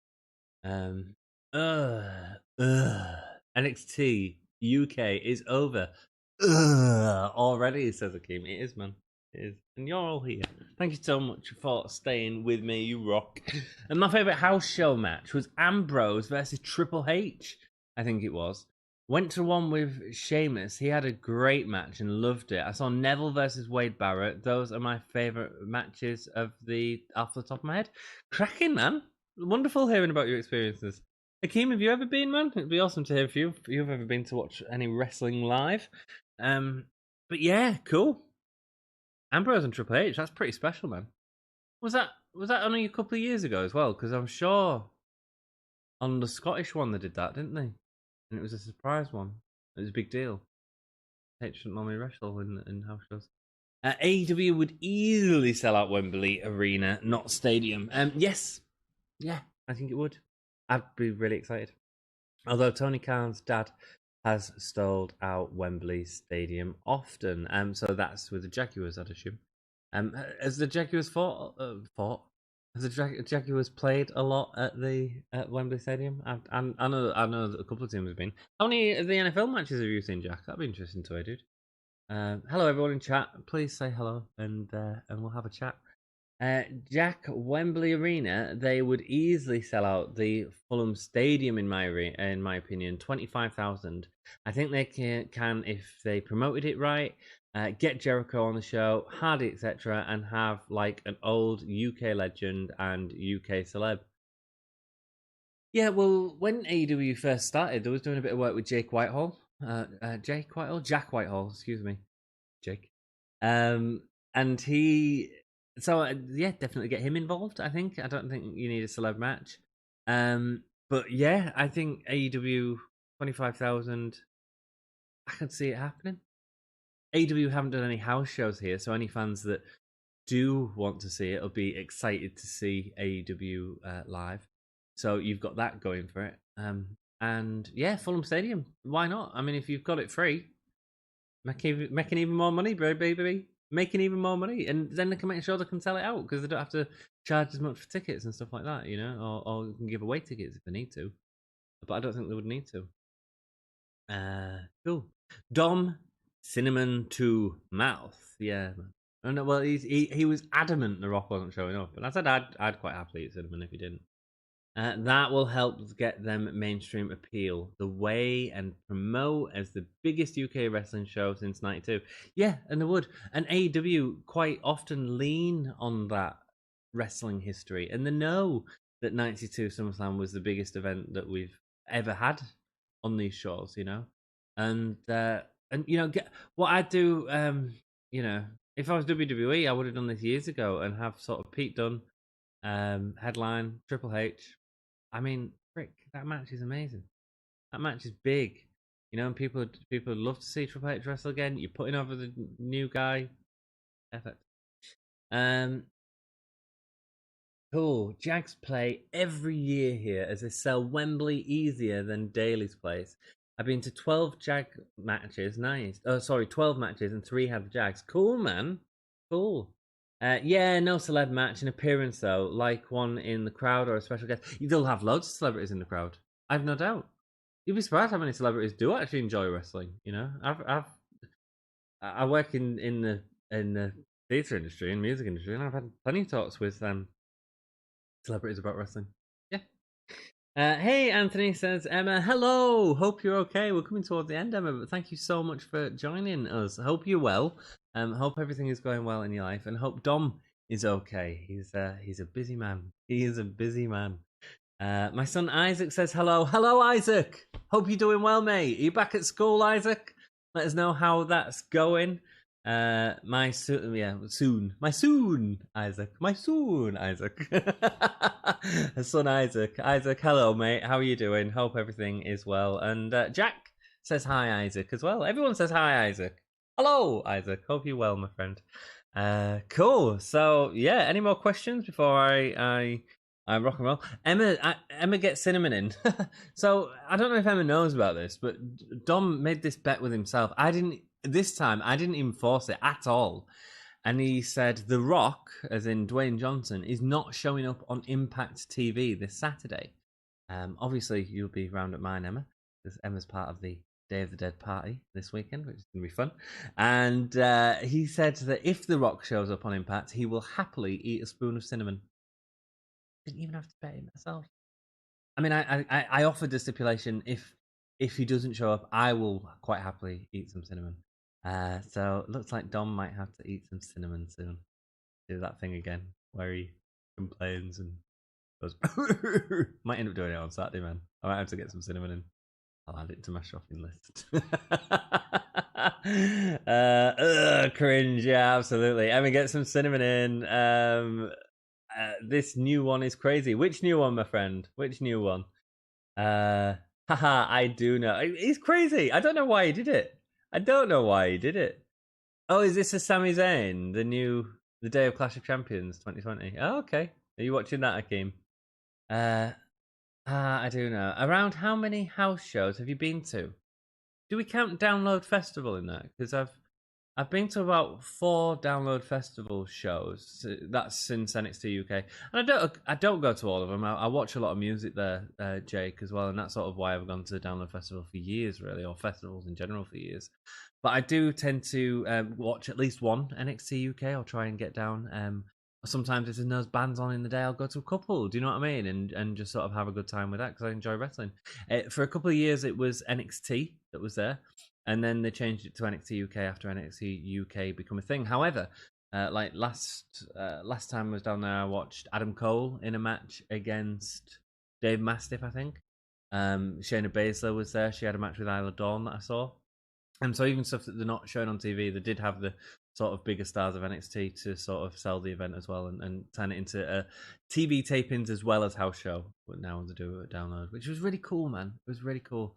NXT UK is over. Already, says Akeem. It is, man. It is. And you're all here. Thank you so much for staying with me, you rock. And my favourite house show match was Ambrose versus Triple H, I think it was. Went to one with Sheamus. He had a great match and loved it. I saw Neville versus Wade Barrett. Those are my favourite matches off the top of my head. Cracking, man. Wonderful hearing about your experiences. Akeem, have you ever been, man? It'd be awesome to hear if you've ever been to watch any wrestling live. But yeah, cool. Ambrose and Triple H, that's pretty special, man. Was that only a couple of years ago as well? Because I'm sure on the Scottish one they did that, didn't they? And it was a surprise one. It was a big deal. H shouldn't normally wrestle in house shows. AEW would easily sell out Wembley Arena, not Stadium. Yes, yeah, I think it would. I'd be really excited. Although Tony Khan's dad has sold out Wembley Stadium often, so that's with the Jaguars, I'd assume. Has the Jaguars fought? Has the Jaguars played a lot at Wembley Stadium? I know that a couple of teams have been. How many of the NFL matches have you seen, Jack? That'd be interesting to hear, dude. Hello, everyone in chat. Please say hello, and we'll have a chat. Jack, Wembley Arena, they would easily sell out the Fulham Stadium in my opinion. 25,000. I think they can if they promoted it right. Get Jericho on the show, Hardy, etc., and have like an old UK legend and UK celeb. Yeah, well, when AEW first started, they was doing a bit of work with Jack Whitehall, excuse me, Jake. And he, so yeah, definitely get him involved. I think. I don't think you need a celeb match. But yeah, I think AEW 25,000. I can see it happening. AEW haven't done any house shows here, so any fans that do want to see it will be excited to see AEW live. So you've got that going for it. And yeah, Fulham Stadium. Why not? I mean, if you've got it free, making even more money, baby. Making even more money. And then they can make sure they can sell it out because they don't have to charge as much for tickets and stuff like that, you know, or can give away tickets if they need to. But I don't think they would need to. Cool. Dom Cinnamon to Mouth. Yeah. Oh, no, well, he was adamant The Rock wasn't showing up, and I said I'd quite happily eat cinnamon if he didn't. That will help get them mainstream appeal, the way and promote as the biggest UK wrestling show since '92. Yeah, and they would. And AEW quite often lean on that wrestling history, and they know that '92 SummerSlam was the biggest event that we've ever had on these shows. You know, and you know, what I do. You know, if I was WWE, I would have done this years ago and have sort of Pete Dunne headline Triple H. I mean, frick, that match is amazing. That match is big, you know, and people love to see Triple H wrestle again. You're putting over the new guy. Effort. Um, cool. Jags play every year here as they sell Wembley easier than Daly's place. I've been to 12 Jag matches. Nice. Oh, sorry, 12 matches and 3 had the Jags. Cool, man. Cool. Yeah, no celeb match. An appearance though, like one in the crowd or a special guest. They'll have loads of celebrities in the crowd. I've no doubt. You'd be surprised how many celebrities do actually enjoy wrestling. You know, I work in the theatre industry and music industry, and I've had plenty of talks with celebrities about wrestling. Yeah. Hey, Anthony says, Emma, hello. Hope you're okay. We're coming towards the end, Emma, but thank you so much for joining us. Hope you're well. Hope everything is going well in your life, and hope Dom is okay. He's a busy man. He is a busy man. My son Isaac says hello. Hello, Isaac. Hope you're doing well, mate. Are you back at school, Isaac? Let us know how that's going. My soon Isaac, son Isaac, hello mate, how are you doing? Hope everything is well. And Jack says hi, Isaac, as well. Everyone says hi, Isaac. Hello, Isaac, hope you're well, my friend. Cool. So yeah, any more questions before I rock and roll? Emma gets cinnamon in. So I don't know if Emma knows about this, but Dom made this bet with himself. This time I didn't even force it at all. And he said The Rock, as in Dwayne Johnson, is not showing up on Impact TV this Saturday. Obviously, you'll be round at mine, Emma, because Emma's part of the Day of the Dead party this weekend, which is going to be fun. And he said that if The Rock shows up on Impact, he will happily eat a spoon of cinnamon. Didn't even have to bet it myself. I mean, I offered the stipulation if he doesn't show up, I will quite happily eat some cinnamon. So it looks like Dom might have to eat some cinnamon soon. Do that thing again where he complains and Goes, might end up doing it on Saturday, man. I might have to get some cinnamon in. I'll add it to my shopping list. Cringe, yeah, absolutely. I mean, get some cinnamon in. This new one is crazy. Which new one, my friend? Which new one? Haha, I do know. He's crazy. I don't know why he did it. I don't know why he did it. Oh, is this a Sami Zayn, the Day of Clash of Champions 2020? Oh, okay. Are you watching that, Akeem? I do know. Around how many house shows have you been to? Do we count Download Festival in that? Because I've been to about 4 Download Festival shows. That's since NXT UK, and I don't go to all of them. I watch a lot of music there, Jake, as well, and that's sort of why I've gone to Download Festival for years, really, or festivals in general for years. But I do tend to watch at least one NXT UK. I'll try and get down. Sometimes if there's no bands on in the day, I'll go to a couple. Do you know what I mean? And just sort of have a good time with that because I enjoy wrestling. For a couple of years, it was NXT that was there. And then they changed it to NXT UK after NXT UK become a thing. However, like last time I was down there, I watched Adam Cole in a match against Dave Mastiff, I think. Shayna Baszler was there. She had a match with Isla Dawn that I saw. And so even stuff that they're not showing on TV, they did have the sort of bigger stars of NXT to sort of sell the event as well and turn it into TV tapings as well as house show. But now to do a download, which was really cool, man. It was really cool.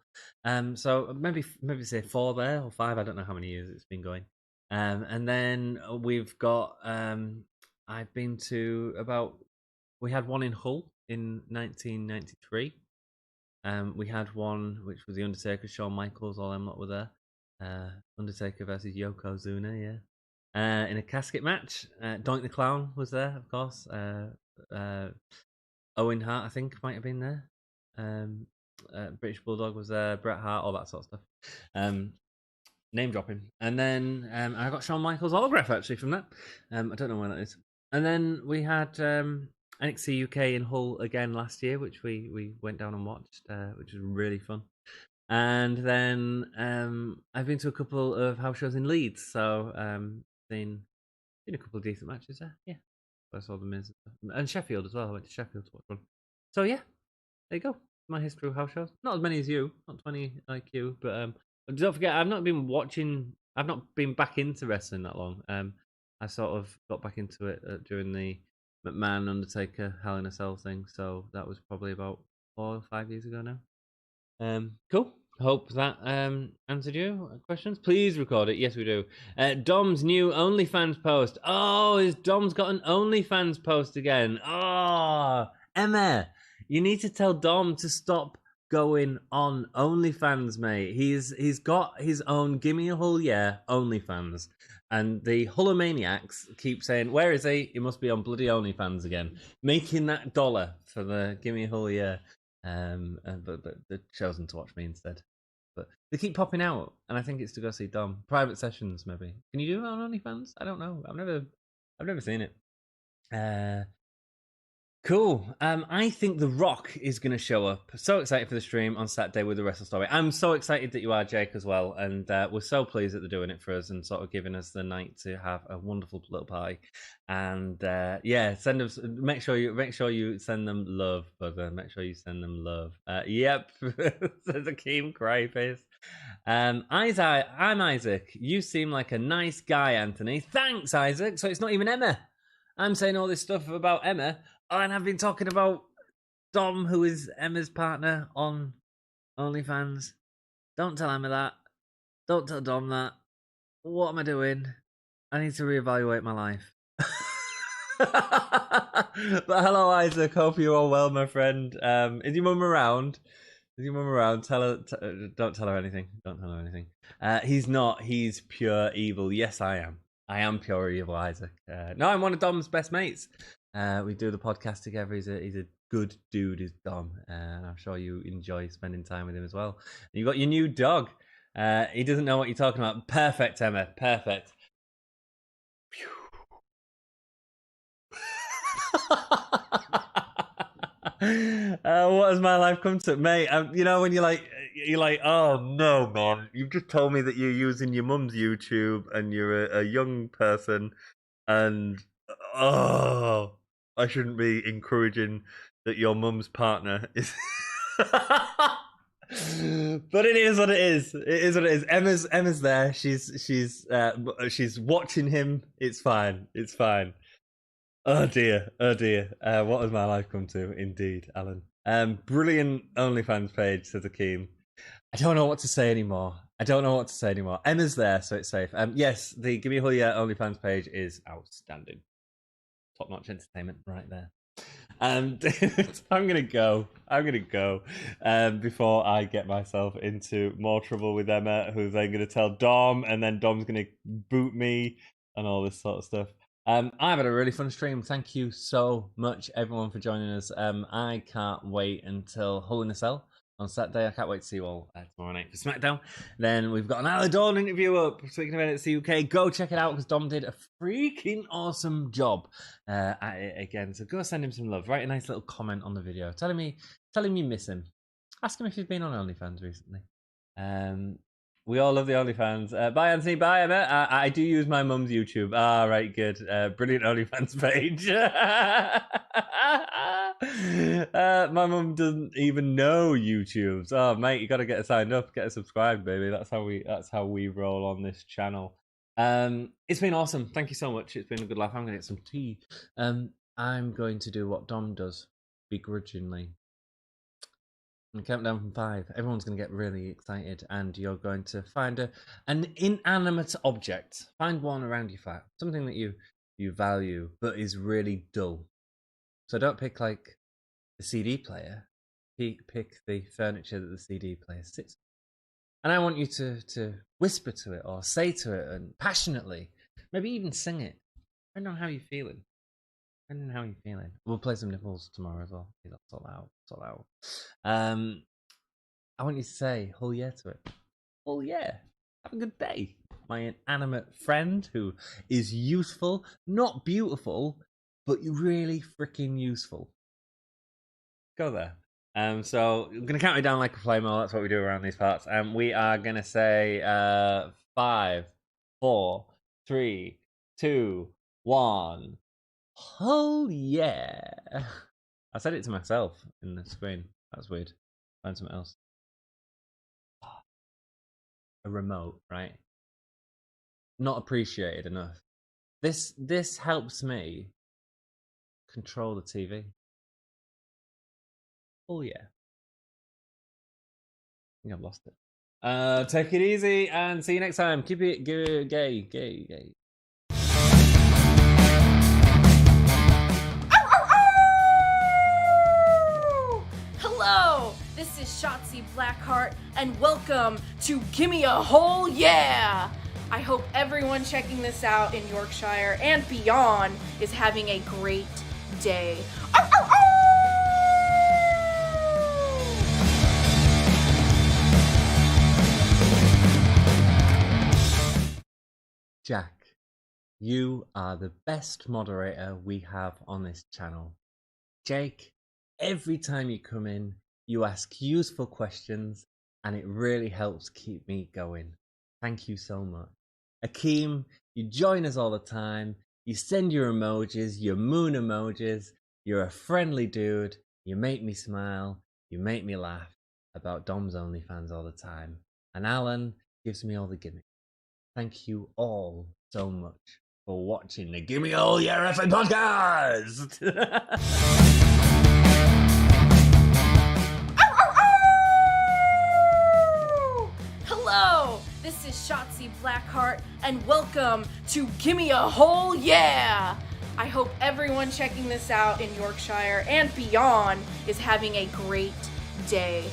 So maybe say 4 there or 5. I don't know how many years it's been going. And then we've got I've been to about. We had one in Hull in 1993. We had one which was the Undertaker, Shawn Michaels, all them lot were there. Undertaker versus Yokozuna, yeah. In a casket match, Doink the Clown was there, of course. Owen Hart, I think, might have been there. British Bulldog was there. Bret Hart, all that sort of stuff. Name dropping. And then I got Shawn Michaels' autograph actually from that. I don't know where that is. And then we had NXT UK in Hull again last year, which we went down and watched, which was really fun. And then I've been to a couple of house shows in Leeds, so seen a couple of decent matches there. Yeah, I saw the Miz and Sheffield as well. I went to Sheffield to watch one. So yeah, there you go. My history of house shows. Not as many as you, not 20 like you, but don't forget, I've not been back into wrestling that long. I sort of got back into it during the McMahon Undertaker Hell in a Cell thing, so that was probably about 4 or 5 years ago now. Cool. Hope that answered your questions. Please record it. Yes, we do. Dom's new OnlyFans post. Oh, is Dom's got an OnlyFans post again? Oh, Emma, you need to tell Dom to stop going on OnlyFans, mate. He's got his own Gimme a Hull Yeah OnlyFans. And the Hulomaniacs keep saying, where is he? He must be on bloody OnlyFans again. Making that dollar for the Gimme a Hull Yeah. But they've chosen to watch me instead. But they keep popping out, and I think it's to go see Dom. Private sessions, maybe. Can you do it on OnlyFans? I don't know. I've never seen it. Cool. I think The Rock is going to show up. So excited for the stream on Saturday with the Wrestle Story. I'm so excited that you are, Jake, as well. And we're so pleased that they're doing it for us and sort of giving us the night to have a wonderful little party. And yeah, make sure you send them love, brother. Make sure you send them love. Yep, says Akeem Cryface. I'm Isaac. You seem like a nice guy, Anthony. Thanks, Isaac. So it's not even Emma. I'm saying all this stuff about Emma. Oh, and I've been talking about Dom, who is Emma's partner on OnlyFans. Don't tell Emma that. Don't tell Dom that. What am I doing? I need to reevaluate my life. But hello, Isaac. Hope you're all well, my friend. Is your mum around? Tell her. Don't tell her anything. Don't tell her anything. He's not. He's pure evil. Yes, I am. I am pure evil, Isaac. No, I'm one of Dom's best mates. We do the podcast together. He's a good dude, is Dom. And I'm sure you enjoy spending time with him as well. And you got your new dog. He doesn't know what you're talking about. Perfect, Emma. Perfect. What has my life come to, mate? You know when you're like, oh no, man, you've just told me that you're using your mum's YouTube and you're a young person, and I shouldn't be encouraging that your mum's partner is. But it is what it is. It is what it is. Emma's there. She's watching him. It's fine. It's fine. Oh dear. Oh dear. What has my life come to? Indeed, Alan. Brilliant OnlyFans page, says Akeem. I don't know what to say anymore. Emma's there, so it's safe. Yes, the Gimme a Whole Year OnlyFans page is outstanding. Top-notch entertainment right there. I'm gonna go before I get myself into more trouble with Emma, who's then gonna tell Dom, and then Dom's gonna boot me and all this sort of stuff. I've had a really fun stream. Thank you so much, everyone, for joining us. I can't wait until Hell in a Cell on Saturday. I can't wait to see you all tomorrow night for SmackDown. Then we've got an Alan Dawn interview up. Speaking of NXT UK, go check it out because Dom did a freaking awesome job at it again. So go send him some love. Write a nice little comment on the video. Tell him you miss him. Ask him if he's been on OnlyFans recently. We all love the OnlyFans. Bye, Anthony. Bye, Emma. I do use my mum's YouTube. Ah, right, good. Brilliant OnlyFans page. My mum doesn't even know YouTube's. Oh, mate, you got to get signed up, get subscribed, baby. That's how we roll on this channel. It's been awesome. Thank you so much. It's been a good laugh. I'm gonna get some tea. I'm going to do what Dom does, begrudgingly. And count down from 5. Everyone's going to get really excited, and you're going to find an inanimate object. Find one around your flat, something that you value, but is really dull. So don't pick like the CD player. Pick the furniture that the CD player sits on. And I want you to whisper to it, or say to it, and passionately, maybe even sing it. Depending on how you're feeling. We'll play some nipples tomorrow as well. That's all out. I want you to say "Hell yeah" to it. Hell yeah. Have a good day. My inanimate friend who is useful, not beautiful, but really freaking useful. Go there. So I'm gonna count it down like a flame-o. That's what we do around these parts. And we are gonna say 5, 4, 3, 2, 1. Oh yeah! I said it to myself in the screen. That's weird. Find something else. A remote, right? Not appreciated enough. This helps me control the TV. Oh yeah. I think I've lost it. Take it easy and see you next time. Keep it gay.
Hello, this is Shotzi Blackheart, and welcome to Gimme a Whole Yeah! I hope everyone checking this out in Yorkshire and beyond is having a great day.
Jack, you are the best moderator we have on this channel. Jake, every time you come in, you ask useful questions, and it really helps keep me going. Thank you so much. Akeem, you join us all the time. You send your emojis, your moon emojis. You're a friendly dude. You make me smile. You make me laugh about Dom's OnlyFans all the time. And Alan gives me all the gimmicks. Thank you all so much for watching the Gimme All Year Effing podcast.
Hello, this is Shotzi Blackheart, and welcome to Gimme a Whole Yeah! I hope everyone checking this out in Yorkshire and beyond is having a great day.